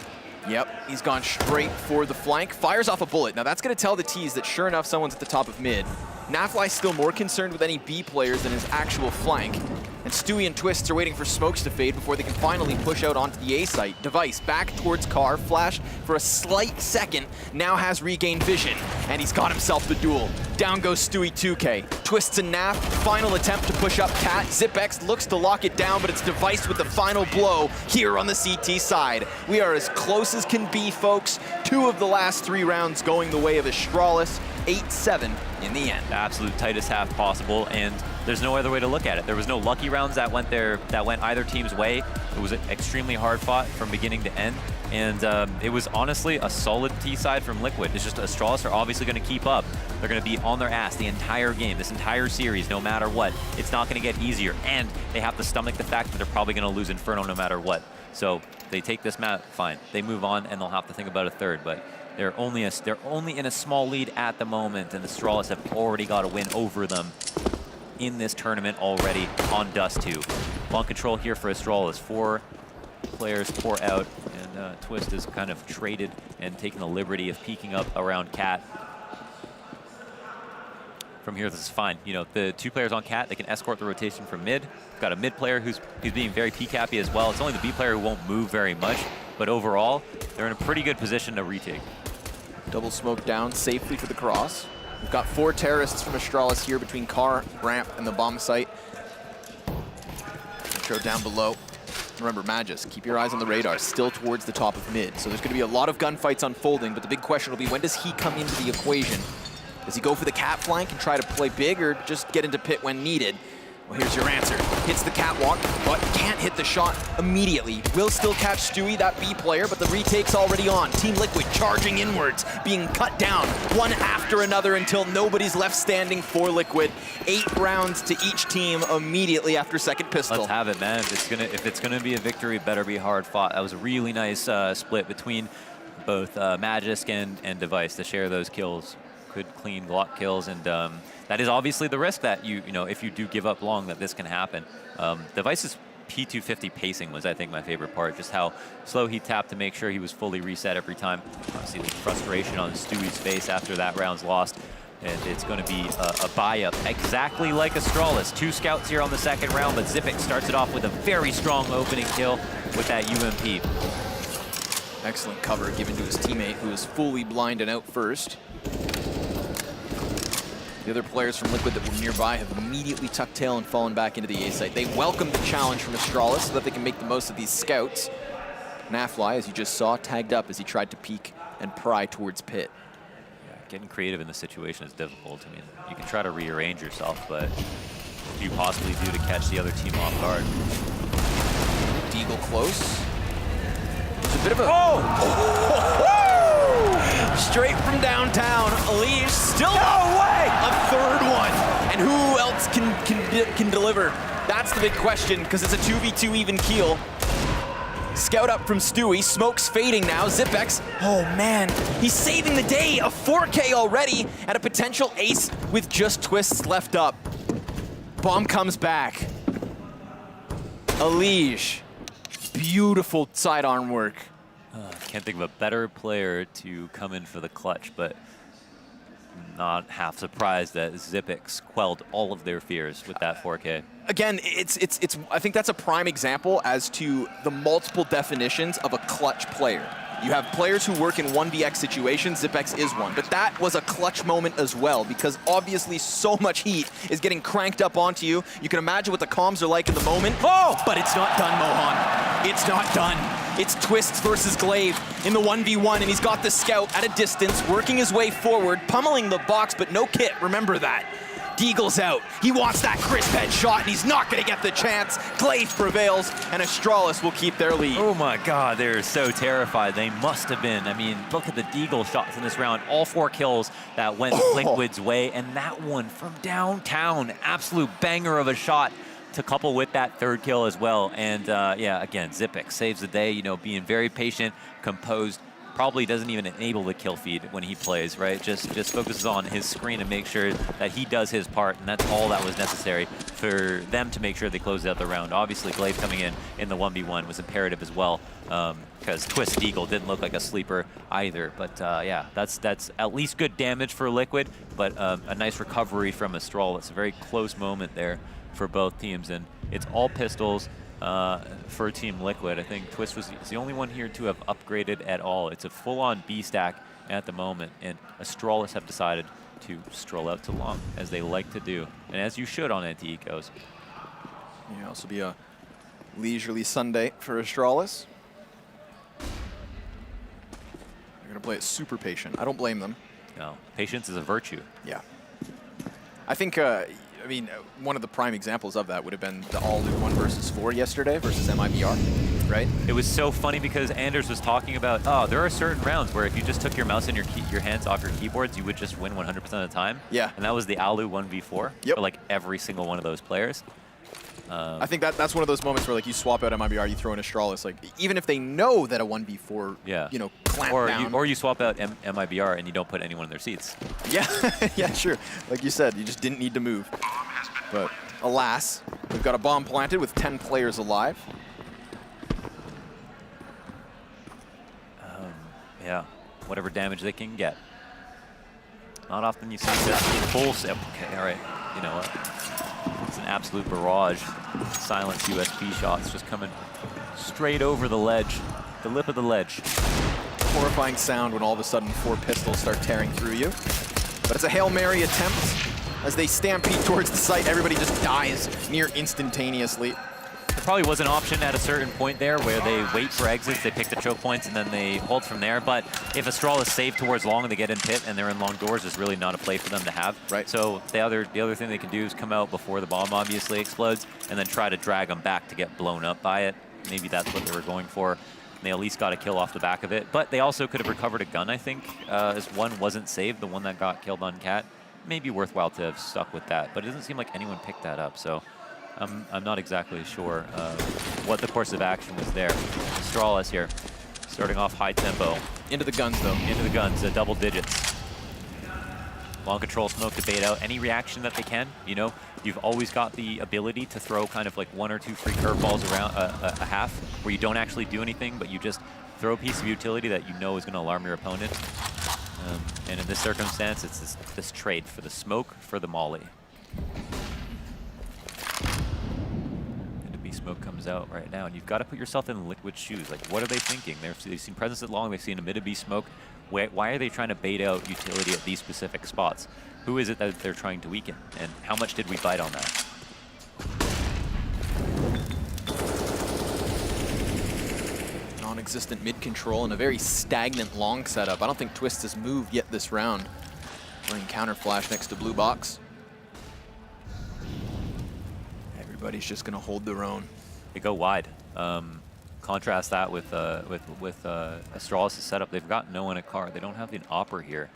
Yep, he's gone straight for the flank, fires off a bullet. Now that's gonna tell the T's that sure enough, someone's at the top of mid. Nafly's still more concerned with any B players than his actual flank. And Stewie and Twists are waiting for smokes to fade before they can finally push out onto the A site. Device back towards car, Flash for a slight second, now has regained vision, and he's got himself the duel. Down goes Stewie 2K. Twists and Naf, final attempt to push up Cat. Zipex looks to lock it down, but it's Device with the final blow here on the CT side. We are as close as can be, folks. 2 of the last 3 rounds going the way of Astralis. 8-7 in the end. The absolute tightest half possible, and there's no other way to look at it. There was no lucky rounds that went either team's way. It was extremely hard fought from beginning to end, and it was honestly a solid T side from Liquid. It's just Astralis are obviously going to keep up. They're going to be on their ass the entire game, this entire series, no matter what. It's not going to get easier, and they have to stomach the fact that they're probably going to lose Inferno no matter what. So they take this map, fine. They move on, and they'll have to think about a third, but they're only in a small lead at the moment, and the Astralis have already got a win over them in this tournament already on Dust 2. Ball control here for Astralis. 4 players pour out, and Twist is kind of traded and taken the liberty of peeking up around Cat. From here, this is fine. You know, the 2 players on Cat, they can escort the rotation from mid. Got a mid player who's being very peek-happy as well. It's only the B player who won't move very much, but overall, they're in a pretty good position to retake. Double smoke down safely for the cross. We've got 4 terrorists from Astralis here between car, ramp, and the bomb site. Intro down below. Remember, Magus, keep your eyes on the radar, still towards the top of mid. So there's going to be a lot of gunfights unfolding, but the big question will be, when does he come into the equation? Does he go for the Cat flank and try to play big, or just get into pit when needed? Well, here's your answer. Hits the catwalk, but can't hit the shot immediately. Will still catch Stewie, that B player, but the retake's already on. Team Liquid charging inwards, being cut down one after another until nobody's left standing for Liquid. 8 rounds to each team immediately after second pistol. Let's have it, man. If it's gonna be a victory, it better be hard fought. That was a really nice split between both Magisk and Device to share those kills. Good, clean Glock kills, and that is obviously the risk that you know, if you do give up long, that this can happen. Device's P250 pacing was, I think, my favorite part. Just how slow he tapped to make sure he was fully reset every time. See the frustration on Stewie's face after that round's lost. And it's going to be a buy-up, exactly like Astralis. 2 scouts here on the second round, but Zipic starts it off with a very strong opening kill with that UMP. Excellent cover given to his teammate, who is fully blind and out first. The other players from Liquid that were nearby have immediately tucked tail and fallen back into the A site. They welcome the challenge from Astralis so that they can make the most of these scouts. Nafly, as you just saw, tagged up as he tried to peek and pry towards pit. Yeah, getting creative in this situation is difficult. I mean, you can try to rearrange yourself, but what do you possibly do to catch the other team off guard? Deagle close. There's a bit of a... Oh! Straight from downtown, Alige still no way! A third one, and who else can deliver? That's the big question, because it's a 2v2 even keel. Scout up from Stewie, smoke's fading now. Zipex, oh man, he's saving the day. A 4K already, and a potential ace with just Twists left up. Bomb comes back. Alige, beautiful sidearm work. Can't think of a better player to come in for the clutch, but not half surprised that Zipex quelled all of their fears with that 4K. Again, I think that's a prime example as to the multiple definitions of a clutch player. You have players who work in 1vx situations. Zipex is one. But that was a clutch moment as well, because obviously so much heat is getting cranked up onto you. You can imagine what the comms are like in the moment. Oh! But it's not done, Mohan. It's not done. It's Twists versus Glaive in the 1v1, and he's got the scout at a distance, working his way forward, pummeling the box, but no kit. Remember that. Deagle's out. He wants that crisp headshot, and he's not going to get the chance. Glaive prevails, and Astralis will keep their lead. Oh my God, they're so terrified. They must have been. I mean, look at the Deagle shots in this round. All 4 kills that went Liquid's way, and that one from downtown. Absolute banger of a shot to couple with that 3rd kill as well. And yeah, again, Zipex saves the day, you know, being very patient, composed. Probably doesn't even enable the kill feed when he plays, right? Just focuses on his screen and make sure that he does his part, and that's all that was necessary for them to make sure they closed out the round. Obviously, Glaive coming in the 1v1 was imperative as well, because Twist Deagle didn't look like a sleeper either. But yeah, that's at least good damage for Liquid, but a nice recovery from Astral. It's a very close moment there for both teams, and it's all pistols. For Team Liquid, I think Twist was the only one here to have upgraded at all. It's a full-on B stack at the moment, and Astralis have decided to stroll out to long, as they like to do, and as you should on anti-ecos. Yeah, also be a leisurely Sunday for Astralis. They're gonna play it super patient. I don't blame them. No, patience is a virtue. Yeah. I think, I mean, one of the prime examples of that would have been the all-new 1 versus 4 yesterday versus MIBR, right? It was so funny because Anders was talking about, oh, there are certain rounds where if you just took your mouse and your hands off your keyboards, you would just win 100% of the time. Yeah. And that was the Alu 1v4 Yep. for like every single one of those players. I think that's one of those moments where like you swap out MIBR, you throw in Astralis, like even if they know that a 1v4, yeah, you know, clamp down. Or you swap out MIBR and you don't put anyone in their seats. Yeah, yeah, sure. Like you said, you just didn't need to move. But alas, we've got a bomb planted with 10 players alive. Yeah, whatever damage they can get. Not often you see this full set. Okay, all right, you know what? It's an absolute barrage. Silence USP shots just coming straight over the ledge, the lip of the ledge. Horrifying sound when all of a sudden 4 pistols start tearing through you. But it's a Hail Mary attempt. As they stampede towards the site, everybody just dies near instantaneously. There probably was an option at a certain point there where they wait for exits, they pick the choke points, and then they hold from there. But if Astral is saved towards long and they get in pit and they're in long doors, there's really not a play for them to have. Right. So the other thing they can do is come out before the bomb obviously explodes and then try to drag them back to get blown up by it. Maybe that's what they were going for. They at least got a kill off the back of it. But they also could have recovered a gun, I think, as one wasn't saved, the one that got killed on Cat. Maybe worthwhile to have stuck with that, but it doesn't seem like anyone picked that up. So I'm not exactly sure what the course of action was there. Astralis here, starting off high tempo. Into the guns, though. Into the guns, double digits. Long control smoke to bait out any reaction that they can. You know, you've always got the ability to throw kind of like 1 or 2 free curveballs around a half where you don't actually do anything, but you just throw a piece of utility that you know is going to alarm your opponent. And in this circumstance, it's this trade for the smoke for the molly. Smoke comes out right now, and you've got to put yourself in Liquid shoes. Like, what are they thinking? They've seen presence at long, they've seen a mid-B smoke. Why are they trying to bait out utility at these specific spots? Who is it that they're trying to weaken, and how much did we bite on that? Non-existent mid-control and a very stagnant long setup. I don't think Twist has moved yet this round. Playing counter flash next to blue box. Everybody's just going to hold their own. They go wide. Contrast that with Astralis' setup. They've got no one at car. They don't have an opera here.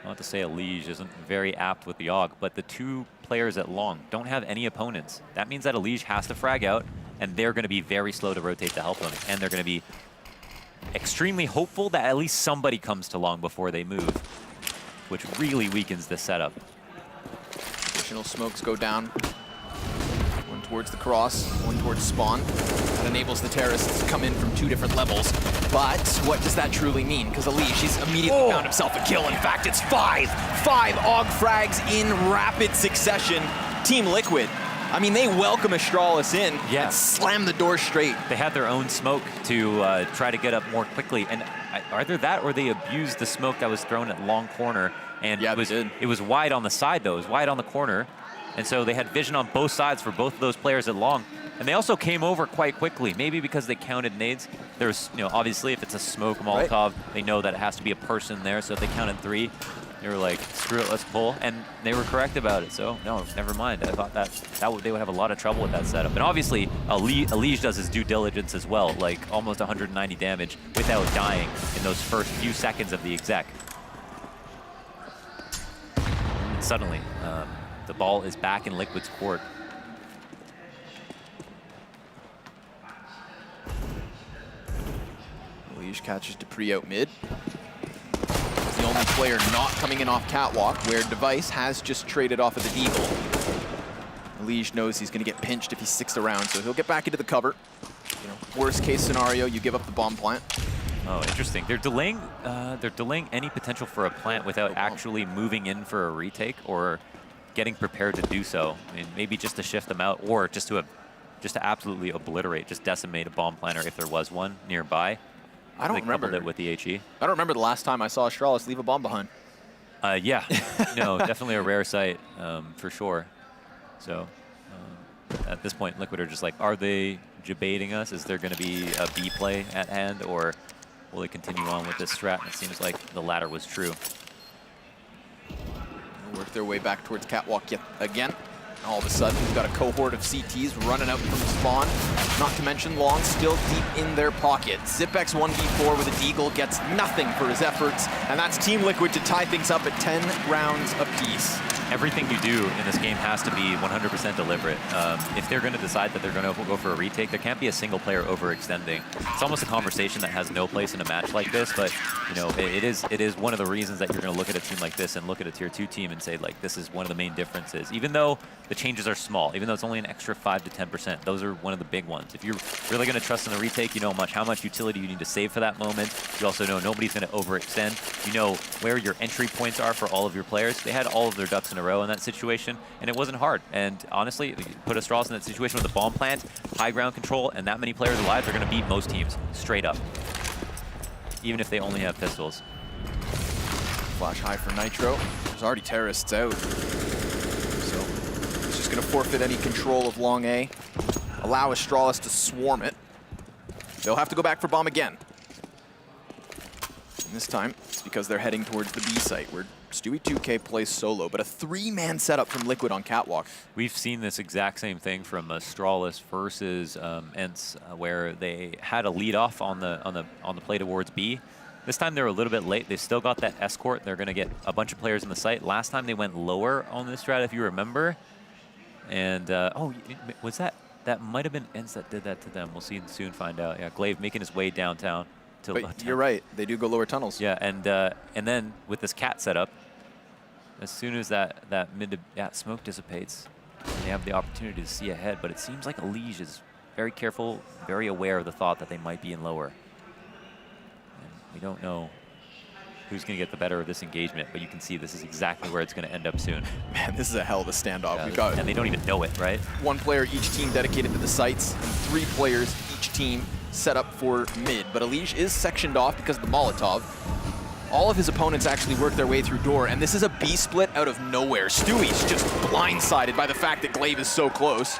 Not to say Elige isn't very apt with the AUG, but the 2 players at long don't have any opponents. That means that Elige has to frag out, and they're going to be very slow to rotate to help him. And they're going to be extremely hopeful that at least somebody comes to long before they move, which really weakens the setup. Additional smokes go down. One towards the cross, one towards spawn. That enables the terrorists to come in from 2 different levels. But what does that truly mean? Because Elige, he's immediately found himself a kill. In fact, it's 5 AUG frags in rapid succession. Team Liquid, I mean, they welcome Astralis in Yeah. and slam the door straight. They had their own smoke to try to get up more quickly. And either that or they abused the smoke that was thrown at long corner. And Yeah, it was wide on the side, though. It was wide on the corner. And so they had vision on both sides for both of those players at long. And they also came over quite quickly, maybe because they counted nades. There's, obviously, if it's a smoke Molotov, they know that it has to be a person there. So if they counted 3, they were like, screw it, let's pull. And they were correct about it. So, no, never mind. I thought they would have a lot of trouble with that setup. And obviously, Alige does his due diligence as well, like almost 190 damage without dying in those first few seconds of the exec. And suddenly, the ball is back in Liquid's court. Alige catches Dupree out mid. He's the only player not coming in off catwalk, where Device has just traded off of the Deagle. Alige knows he's going to get pinched if he sticks around, so he'll get back into the cover. Worst case scenario, you give up the bomb plant. Oh, interesting. They're delaying any potential for a plant without actually moving in for a retake or getting prepared to do so. I mean, maybe just to shift them out, or just to absolutely obliterate, just decimate a bomb planter if there was one nearby. I don't remember it with the HE. I don't remember the last time I saw Astralis leave a bomb behind. Yeah, no, definitely a rare sight for sure. So at this point, Liquid are just like, are they debating us? Is there going to be a B play at hand, or will they continue on with this strat? And it seems like the latter was true. They'll work their way back towards catwalk yet again. All of a sudden, we've got a cohort of CTs running out from spawn. Not to mention Long still deep in their pocket. Zipex 1v4 with a Deagle gets nothing for his efforts, and that's Team Liquid to tie things up at 10 rounds apiece. Everything you do in this game has to be 100% deliberate. If they're going to decide that they're going to go for a retake, there can't be a single player overextending. It's almost a conversation that has no place in a match like this, but it is one of the reasons that you're going to look at a team like this and look at a tier 2 team and say, like, this is one of the main differences. Even though the changes are small, even though it's only an extra 5 to 10%, those are one of the big ones. If you're really going to trust in the retake, you know how much utility you need to save for that moment. You also know nobody's going to overextend. You know where your entry points are for all of your players. They had all of their ducks in a row in that situation, and it wasn't hard. And honestly, you put Astralis in that situation with a bomb plant, high ground control, and that many players alive, they're going to beat most teams straight up, even if they only have pistols. Flash high for Nitro. There's already terrorists out, so it's just going to forfeit any control of Long A. Allow Astralis to swarm it. They'll have to go back for bomb again. And this time, it's because they're heading towards the B site, where Stewie 2K plays solo, but a 3-man setup from Liquid on catwalk. We've seen this exact same thing from Astralis versus Ents, where they had a lead off on the play towards B. This time they're a little bit late. They've still got that escort. They're going to get a bunch of players in the site. Last time they went lower on this strat, if you remember. And was that might have been Ents that did that to them. We'll soon find out. Yeah, Glaive making his way downtown. But you're right. They do go lower tunnels. Yeah, and then with this cat setup, as soon as that smoke dissipates, they have the opportunity to see ahead. But it seems like Alige is very careful, very aware of the thought that they might be in lower. And we don't know who's going to get the better of this engagement, but you can see this is exactly where it's going to end up soon. Man, this is a hell of a standoff. Yeah, and they don't even know it, right? 1 player each team dedicated to the sites, and 3 players each team set up for mid. But Alige is sectioned off because of the Molotov. All of his opponents actually work their way through door, and this is a B split out of nowhere. Stewie's just blindsided by the fact that Glaive is so close.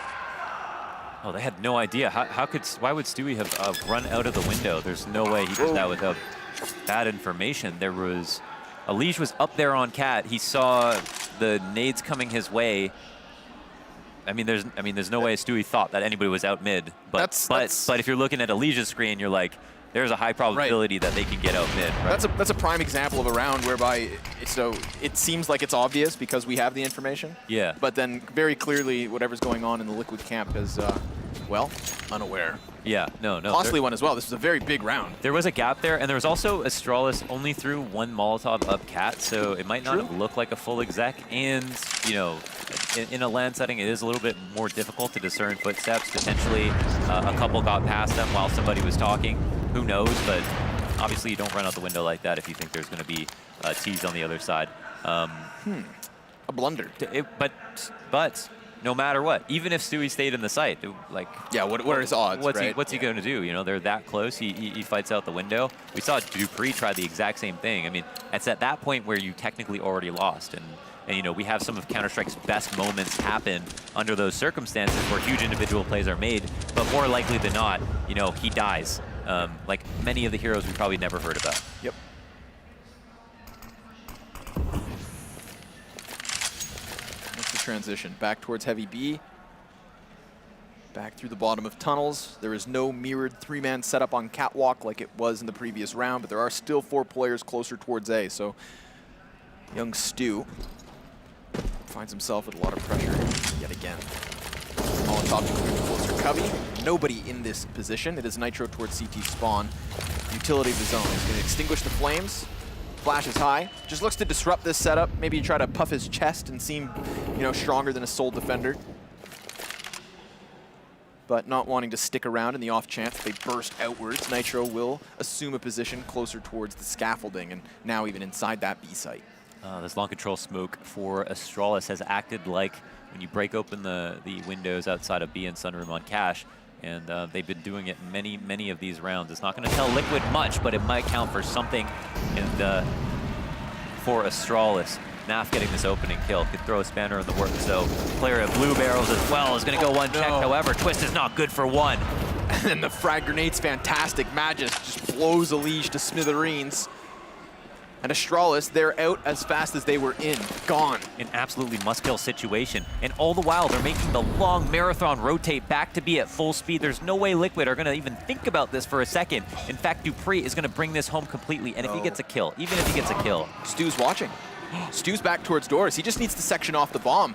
Oh, they had no idea. Why would Stewie have run out of the window? There's no way he did that without bad information. Alige was up there on cat. He saw the nades coming his way. I mean, there's no way Stewie thought that anybody was out mid. But if you're looking at Alige's screen, you're like, there's a high probability that they can get out mid. Right? That's a prime example of a round whereby it seems like it's obvious because we have the information. Yeah. But then very clearly, whatever's going on in the Liquid camp is, well, unaware. Yeah, no. Costly one as well. This was a very big round. There was a gap there, and there was also Astralis only threw 1 Molotov up cat, so it might not have looked like a full exec. And, in a LAN setting, it is a little bit more difficult to discern footsteps. Potentially, a couple got past them while somebody was talking. Who knows? But obviously, you don't run out the window like that if you think there's going to be T's on the other side. A blunder. But no matter what. Even if Stewie stayed in the site, like, yeah, what are his odds? What's he going to do? You know, they're that close. He fights out the window. We saw Dupree try the exact same thing. I mean, it's at that point where you technically already lost, and you know, we have some of Counter-Strike's best moments happen under those circumstances where huge individual plays are made, but more likely than not, you know, he dies. Like many of the heroes we probably never heard about. Yep. What's the transition? Back towards Heavy B. Back through the bottom of tunnels. There is no mirrored 3-man setup on Catwalk like it was in the previous round, but there are still 4 players closer towards A. So young Stu finds himself with a lot of pressure yet again. Molotov to move closer. Covey, nobody in this position. It is Nitro towards CT spawn. Utility of the zone. He's going to extinguish the flames. Flashes high. Just looks to disrupt this setup. Maybe try to puff his chest and seem, you know, stronger than a Soul Defender. But not wanting to stick around in the off chance they burst outwards, Nitro will assume a position closer towards the scaffolding and now even inside that B site. This long control smoke for Astralis has acted like when you break open the windows outside of B and Sunroom on Cash, and they've been doing it many of these rounds. It's not going to tell Liquid much, but it might count for something. And for Astralis, Naf getting this opening kill could throw a spanner in the works. So player at Blue Barrels as well is going to go one check. However, Twist is not good for one. And the frag grenade's fantastic. Magus just blows Elige to smithereens. And Astralis, they're out as fast as they were in. Gone. An absolutely must-kill situation. And all the while, they're making the long marathon rotate back to be at full speed. There's no way Liquid are going to even think about this for a second. In fact, Dupree is going to bring this home completely. And if he gets a kill, even if he gets a kill. Stu's watching. Stu's back towards doors. He just needs to section off the bomb.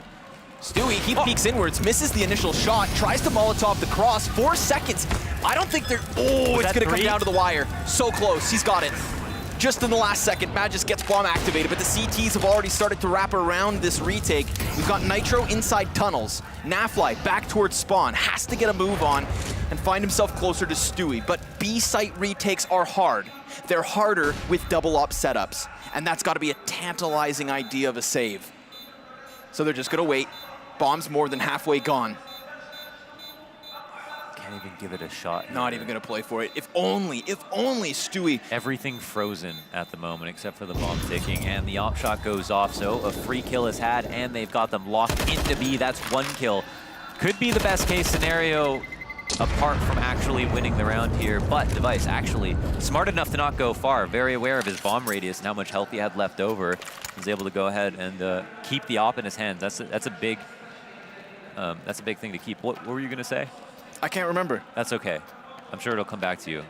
Stewie, he peeks inwards, misses the initial shot, tries to Molotov the cross. 4 seconds. I don't think they're... Oh, it's going to come down to the wire. So close. He's got it. Just in the last second, Magus gets bomb activated, but the CTs have already started to wrap around this retake. We've got Nitro inside tunnels. Nafly back towards spawn, has to get a move on and find himself closer to Stewie. But B site retakes are hard. They're harder with double up setups, and that's got to be a tantalizing idea of a save. So they're just gonna wait. Bomb's more than halfway gone. Can't even give it a shot. Not even gonna play for it. If only Stewie. Everything frozen at the moment except for the bomb ticking, and the op shot goes off, so a free kill is had, and they've got them locked into B. That's 1 kill. Could be the best case scenario apart from actually winning the round here, but Device actually smart enough to not go far, very aware of his bomb radius and how much health he had left over, was able to go ahead and keep the op in his hands. That's a big thing to keep. What were you gonna say? I can't remember. That's okay. I'm sure it'll come back to you.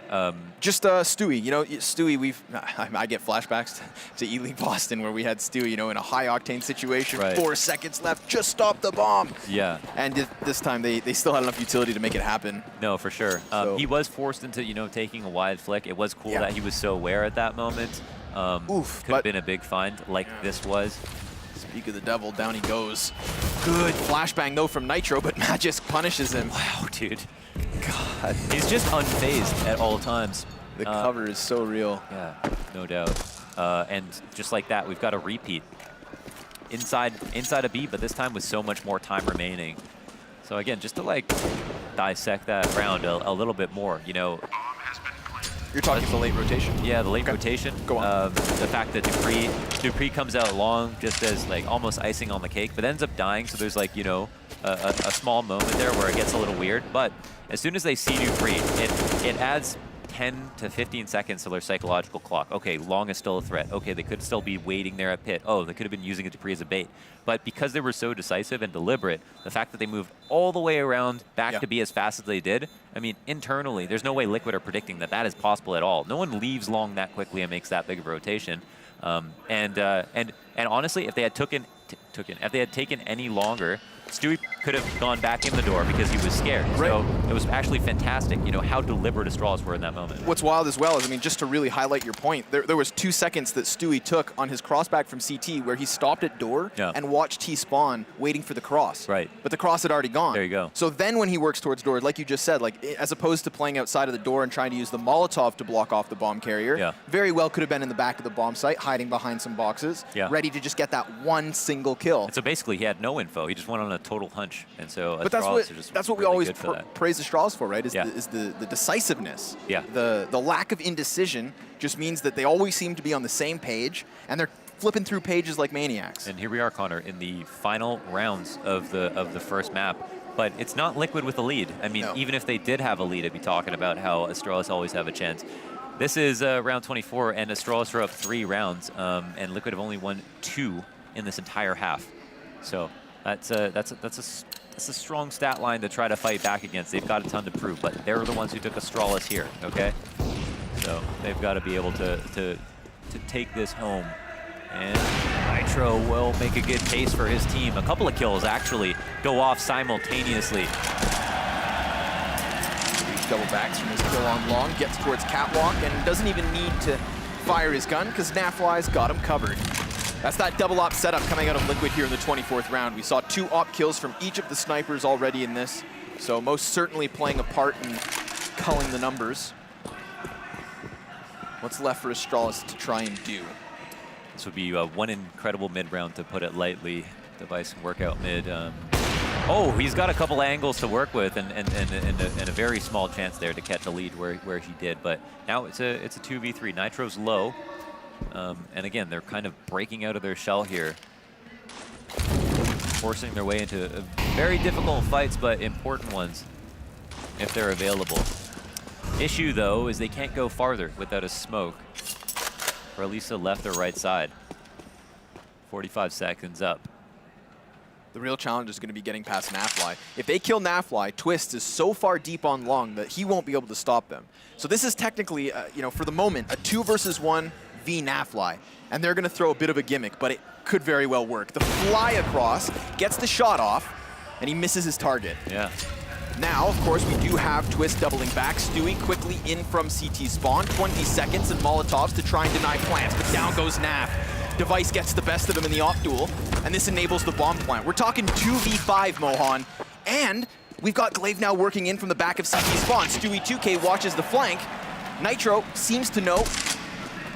Just Stewie, you know, Stewie, I get flashbacks to E-League Boston where we had Stewie, you know, in a high-octane situation, right. 4 seconds left, just stop the bomb. Yeah. And this time they still had enough utility to make it happen. No, for sure. So. He was forced into, you know, taking a wide flick. It was cool that he was so aware at that moment. Could have been a big find like this was. Speak of the devil, down he goes. Good flashbang though from Nitro, but Magus punishes him. Wow, dude. God. He's just unfazed at all times. The cover is so real. Yeah, no doubt. And just like that, we've got a repeat. Inside a B, but this time with so much more time remaining. So again, just to like dissect that round a little bit more, you know. You're talking the late rotation? Yeah, the late rotation. Go on. The fact that Dupree comes out long just as like almost icing on the cake, but ends up dying. So there's like, you know, a small moment there where it gets a little weird. But as soon as they see Dupree, it adds 10 to 15 seconds to their psychological clock. Okay, long is still a threat. Okay, they could still be waiting there at pit. Oh, they could have been using a Dupree as a bait. But because they were so decisive and deliberate, the fact that they moved all the way around back to be as fast as they did, I mean, internally, there's no way Liquid are predicting that that is possible at all. No one leaves long that quickly and makes that big of a rotation. And honestly, if they had if they had taken any longer, Stewie could have gone back in the door because he was scared. Right. So it was actually fantastic, you know, how deliberate Astralis were in that moment. What's wild as well is, I mean, just to really highlight your point, there was 2 seconds that Stewie took on his crossback from CT where he stopped at door and watched T spawn waiting for the cross. Right. But the cross had already gone. There you go. So then when he works towards door, like you just said, like as opposed to playing outside of the door and trying to use the Molotov to block off the bomb carrier, very well could have been in the back of the bomb site, hiding behind some boxes, ready to just get that one single kill. And so basically, he had no info. He just went on a total hunch. And so But that's what we really always good for that. praise Astralis for, right? Is, Yeah. the decisiveness. Yeah. The lack of indecision just means that they always seem to be on the same page, and they're flipping through pages like maniacs. And here we are, Connor, in the final rounds of the first map. But it's not Liquid with a lead. I mean, No. even if they did have a lead, I'd be talking about how Astralis always have a chance. This is round 24, and Astralis are up 3 rounds, and Liquid have only won 2 in this entire half. So that's a strong stat line to try to fight back against. They've got a ton to prove, but they're the ones who took Astralis here, okay? So they've got to be able to take this home. And Nitro will make a good case for his team. A couple of kills actually go off simultaneously. Double backs from his kill on long, gets towards Catwalk, and doesn't even need to fire his gun because Nafly's got him covered. That's that double op setup coming out of Liquid here in the 24th round. We saw 2 op kills from each of the snipers already in this, so most certainly playing a part in culling the numbers. What's left for Astralis to try and do? This would be one incredible mid-round, to put it lightly. Device can work out mid. Oh, he's got a couple angles to work with, and a very small chance there to catch a lead where he did. But now it's a 2v3. Nitro's low, and again, they're kind of breaking out of their shell here, forcing their way into very difficult fights, but important ones if they're available. Issue, though, is they can't go farther without a smoke, or at least the left or right side. 45 seconds up. The real challenge is going to be getting past Nafly. If they kill Nafly, Twist is so far deep on long that he won't be able to stop them. So this is technically, you know, for the moment, a 2 versus 1 v Nafly. And they're going to throw a bit of a gimmick, but it could very well work. The fly across gets the shot off, and he misses his target. Yeah. Now, of course, we do have Twist doubling back. Stewie quickly in from CT spawn. 20 seconds and Molotovs to try and deny plants, but down goes Naf. Device gets the best of him in the op duel, and this enables the bomb plant. We're talking 2v5, Mohan, and we've got Glaive now working in from the back of CT spawn. Stewie 2K watches the flank. Nitro seems to know,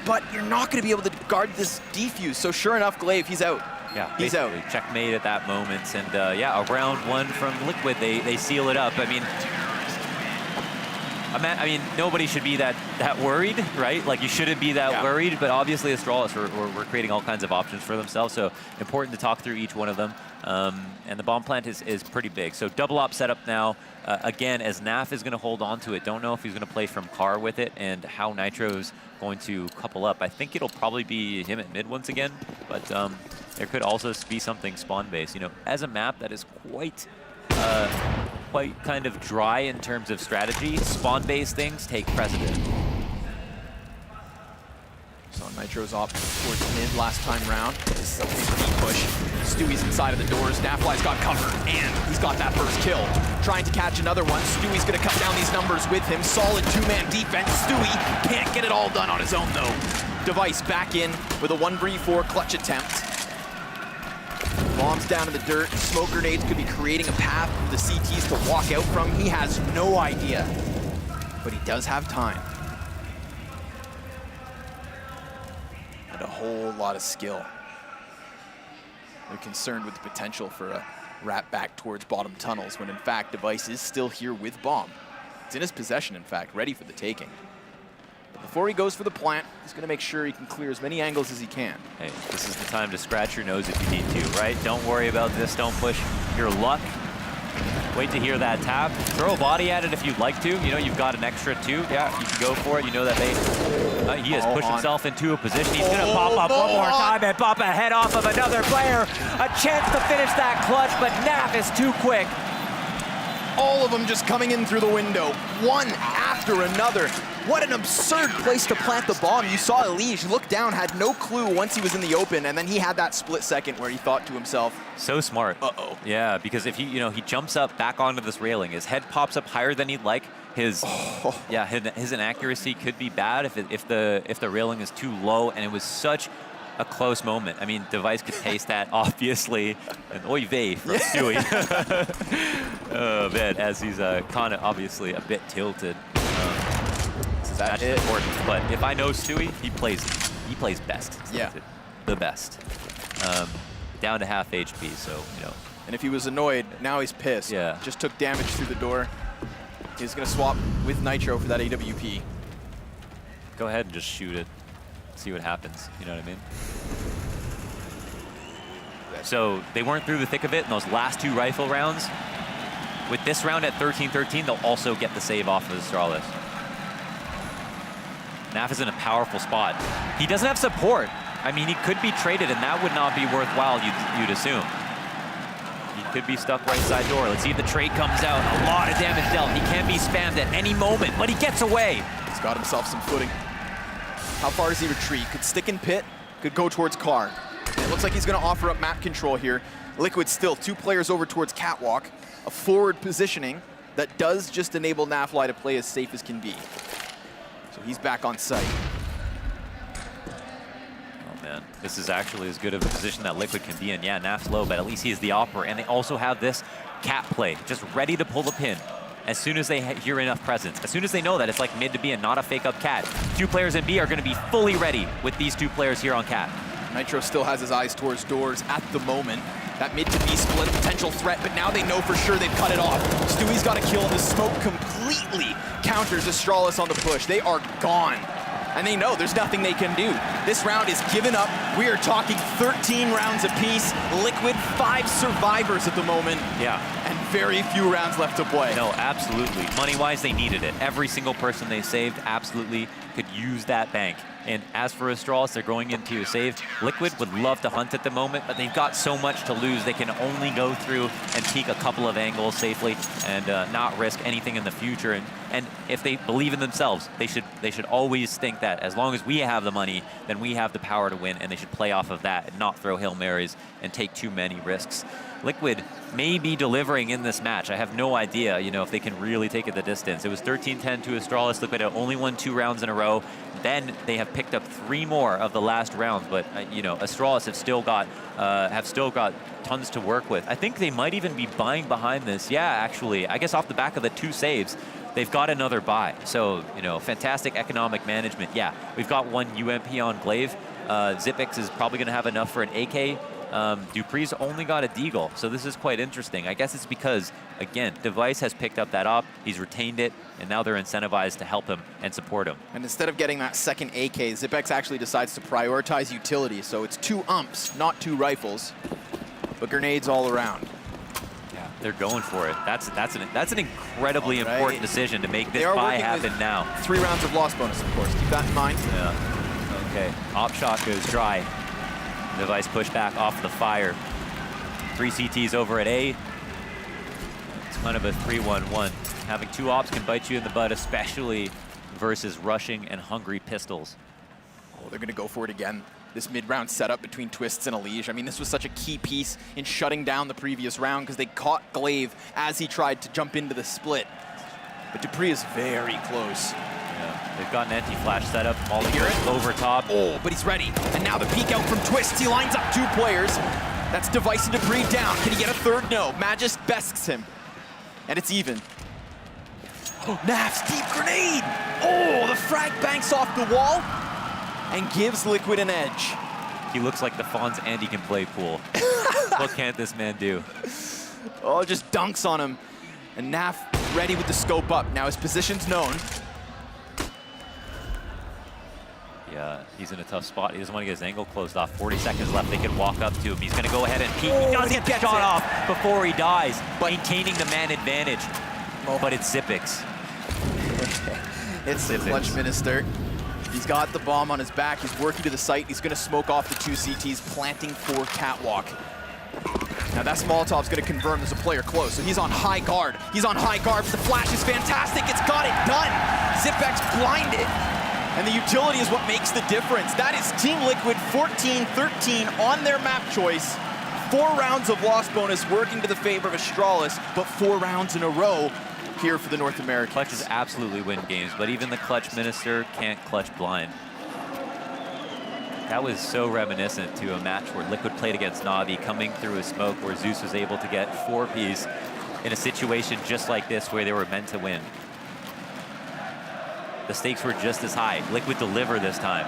but you're not going to be able to guard this defuse, so sure enough, Glaive, he's out. Yeah, he's out. Checkmate at that moment, and yeah, a round 1 from Liquid, they seal it up. I mean, nobody should be that worried, right? Like, you shouldn't be that worried, but obviously Astralis were creating all kinds of options for themselves, so important to talk through each one of them. And the bomb plant is pretty big. So double op setup now, again, as Naf is going to hold on to it. Don't know if he's going to play from car with it and how Nitro's going to couple up. I think it'll probably be him at mid once again, but there could also be something spawn-based. You know, as a map that is quite kind of dry in terms of strategy, spawn-based things take precedent. So Nitro's op towards mid last time round. This is a big deep push. Stewie's inside of the doors. Nafly's got cover, and he's got that first kill. Trying to catch another one. Stewie's gonna cut down these numbers with him. Solid 2-man defense. Stewie can't get it all done on his own, though. Device back in with a 1v4 clutch attempt. Bombs down in the dirt. Smoke grenades could be creating a path for the CTs to walk out from. He has no idea, but he does have time. And a whole lot of skill. They're concerned with the potential for a wrap back towards bottom tunnels when in fact Device is still here with bomb. It's in his possession, in fact, ready for the taking. But before he goes for the plant, he's going to make sure he can clear as many angles as he can. Hey, this is the time to scratch your nose if you need to, right? Don't worry about this. Don't push your luck. Wait to hear that tap. Throw a body at it if you'd like to. You know, you've got an extra 2. Yeah, you can go for it. You know that he has pushed himself into a position. He's going to pop up one more time and pop a head off of another player. A chance to finish that clutch, but Naf is too quick. All of them just coming in through the window, one after another. What an absurd place to plant the bomb. You saw Elige look down, had no clue once he was in the open, and then he had that split second where he thought to himself, so smart. Uh-oh. Yeah, because if he jumps up back onto this railing, his head pops up higher than he'd like. His inaccuracy could be bad if the railing is too low, and it was such a close moment. I mean, Device could taste that, obviously. An oy vey from Stewie. Oh, man, as he's kind of obviously a bit tilted. That's important. But if I know Stewie, he plays best. Yeah. The best. down to half HP, so, you know. And if he was annoyed, now he's pissed. Yeah. Just took damage through the door. He's going to swap with Nitro for that AWP. Go ahead and just shoot it. See what happens, you know what I mean? So they weren't through the thick of it in those last 2 rifle rounds. With this round at 13-13, they'll also get the save off of Astralis. Naf is in a powerful spot. He doesn't have support. I mean, he could be traded, and that would not be worthwhile, you'd assume. He could be stuck right side door. Let's see if the trade comes out. A lot of damage dealt. He can be spammed at any moment, but he gets away. He's got himself some footing. How far does he retreat? Could stick in pit, could go towards car. It looks like he's going to offer up map control here. Liquid still 2 players over towards catwalk. A forward positioning that does just enable Nafly to play as safe as can be. So he's back on site. Oh man, this is actually as good of a position that Liquid can be in. Yeah, Naf's low, but at least he is the opera. And they also have this cat play, just ready to pull the pin. As soon as they hear enough presence, as soon as they know that it's like mid to B and not a fake up cat, 2 players in B are going to be fully ready with these 2 players here on cat. Nitro still has his eyes towards doors at the moment. That mid to B split, potential threat, but now they know for sure they've cut it off. Stewie's got a kill, and the smoke completely counters Astralis on the push. They are gone, and they know there's nothing they can do. This round is given up. We are talking 13 rounds apiece. Liquid 5 survivors at the moment. Yeah. And very few rounds left to play. No, absolutely. Money-wise, they needed it. Every single person they saved absolutely could use that bank. And as for Astralis, they're going into a save. Liquid would love to hunt at the moment, but they've got so much to lose. They can only go through and peek a couple of angles safely and not risk anything in the future. And if they believe in themselves, they should always think that as long as we have the money, then we have the power to win, and they should play off of that and not throw Hail Marys and take too many risks. Liquid may be delivering in this match. I have no idea, you know, if they can really take it the distance. It was 13-10 to Astralis. Liquid had only won 2 rounds in a row. Then they have picked up 3 more of the last rounds, but you know, Astralis have still got tons to work with. I think they might even be buying behind this. Yeah, actually, I guess off the back of the 2 saves, they've got another buy. So, you know, fantastic economic management. Yeah, we've got 1 UMP on Glaive. Zipix is probably going to have enough for an AK. Dupree's only got a deagle, so this is quite interesting. I guess it's because, again, Device has picked up that op, he's retained it, and now they're incentivized to help him and support him. And instead of getting that second AK, Zipex actually decides to prioritize utility, so it's 2 umps, not 2 rifles, but grenades all around. Yeah, they're going for it. That's an incredibly important decision to make this buy happen now. 3 rounds of loss bonus, of course. Keep that in mind. Yeah. Okay. Op shot goes dry. Device push back off the fire. 3 CTs over at A. It's kind of a 3-1-1. Having 2 ops can bite you in the butt, especially versus rushing and hungry pistols. Oh, they're going to go for it again. This mid-round setup between Twists and Elige. I mean, this was such a key piece in shutting down the previous round because they caught Glaive as he tried to jump into the split. But Dupree is very close. Yeah, they've got an anti-flash setup. Molly goes over top. Oh, but he's ready. And now the peek out from Twists. He lines up 2 players. That's Device and Dupree down. Can he get a 3rd? No. Magis besks him. And it's even. Oh, Naf's deep grenade. Oh, the frag banks off the wall and gives Liquid an edge. He looks like the Fonz Andy can play pool. What can't this man do? Oh, just dunks on him. And Naf ready with the scope up. Now his position's known. Yeah, he's in a tough spot. He doesn't want to get his angle closed off. 40 seconds left. They can walk up to him. He's going to go ahead and peek. He does get the shot off before he dies, maintaining the man advantage. But it's Zipix. It's the Clutch Minister. He's got the bomb on his back. He's working to the site. He's going to smoke off the 2 CTs, planting for catwalk. Now that Molotov's going to confirm there's a player close, so he's on high guard. He's on high guard, but the flash is fantastic. It's got it done. Zipx blinded. And the utility is what makes the difference. That is Team Liquid 14-13 on their map choice. 4 rounds of loss bonus working to the favor of Astralis, but 4 rounds in a row here for the North Americans. Clutches absolutely win games, but even the Clutch Minister can't clutch blind. That was so reminiscent to a match where Liquid played against Navi, coming through a smoke where Zeus was able to get 4-piece in a situation just like this where they were meant to win. The stakes were just as high. Liquid deliver this time.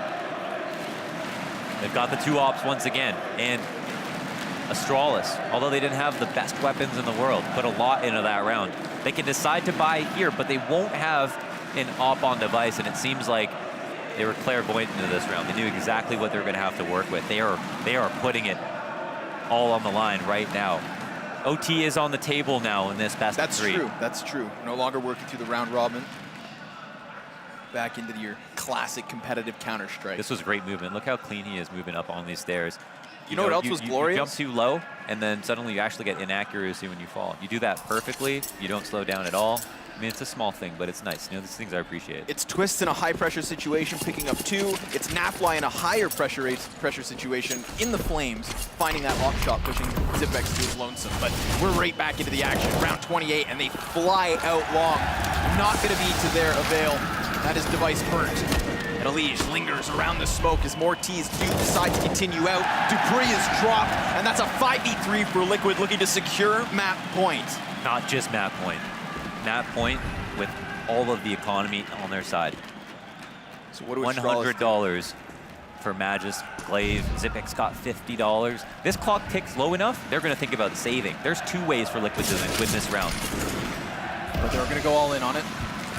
They've got the 2 ops once again, and Astralis, although they didn't have the best weapons in the world, put a lot into that round. They can decide to buy here, but they won't have an op on device, and it seems like they were clairvoyant into this round. They knew exactly what they were going to have to work with. They are putting it all on the line right now. OT is on the table now in this best of three. That's true. No longer working through the round robin. Back into your classic competitive Counter-Strike. This was great movement. Look how clean he is moving up on these stairs. You know what else was glorious? You jump too low, and then suddenly you actually get inaccuracy when you fall. You do that perfectly. You don't slow down at all. I mean, it's a small thing, but it's nice. You know, these things I appreciate. It's Twists in a high-pressure situation, picking up 2. It's Nafly in a higher pressure situation in the flames, finding that lock shot, pushing Zipex to his lonesome. But we're right back into the action. Round 28, and they fly out long. Not going to be to their avail. That is device burnt. And Alige lingers around the smoke as Mortiz do decide to continue out. Dupree is dropped, and that's a 5v3 for Liquid, looking to secure map point. Not just map point. Map point with all of the economy on their side. So what do $100 for Magis, Glaive, Zipex got $50. This clock ticks low enough, they're going to think about saving. There's 2 ways for Liquid to win this round. But they're going to go all in on it.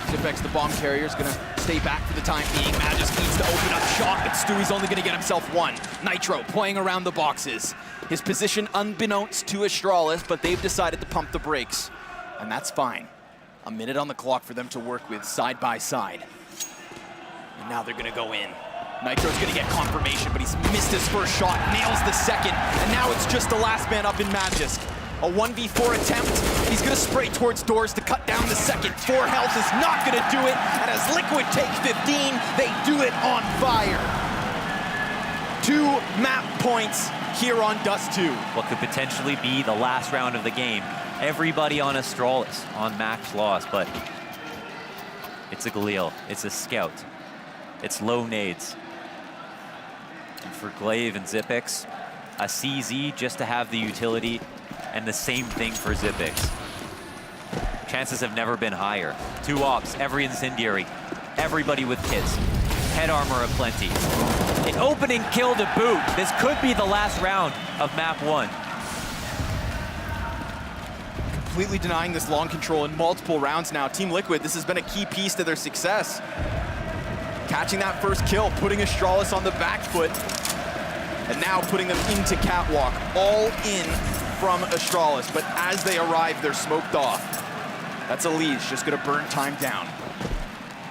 Zipex, the bomb carrier, is going to stay back for the time being. Magis needs to open up shot, but Stewie's only going to get himself 1. Nitro playing around the boxes. His position unbeknownst to Astralis, but they've decided to pump the brakes. And that's fine. A minute on the clock for them to work with side by side. And now they're going to go in. Nitro's going to get confirmation, but he's missed his first shot, nails the second, and now it's just the last man up in Magisk. A 1v4 attempt. He's going to spray towards doors to cut down the second. 4 health is not going to do it, and as Liquid take 15, they do it on fire. 2 map points here on Dust 2. What could potentially be the last round of the game. Everybody on Astralis on max loss, but it's a Galil, it's a Scout, it's low nades. And for Glaive and Zipex, a CZ just to have the utility, and the same thing for Zipex. Chances have never been higher. 2 ops, every incendiary, everybody with kits, head armor aplenty. An opening kill to boot. This could be the last round of map 1. Completely denying this long control in multiple rounds now. Team Liquid, this has been a key piece to their success. Catching that first kill, putting Astralis on the back foot, and now putting them into catwalk, all in from Astralis. But as they arrive, they're smoked off. That's Alige just gonna burn time down.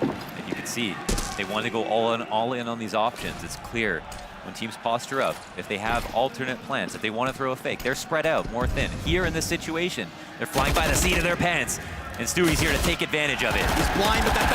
And you can see, they want to go all in on these options. It's clear. When teams posture up, if they have alternate plans, if they want to throw a fake, they're spread out more thin. Here in this situation, they're flying by the seat of their pants, and Stewie's here to take advantage of it. He's blind, but that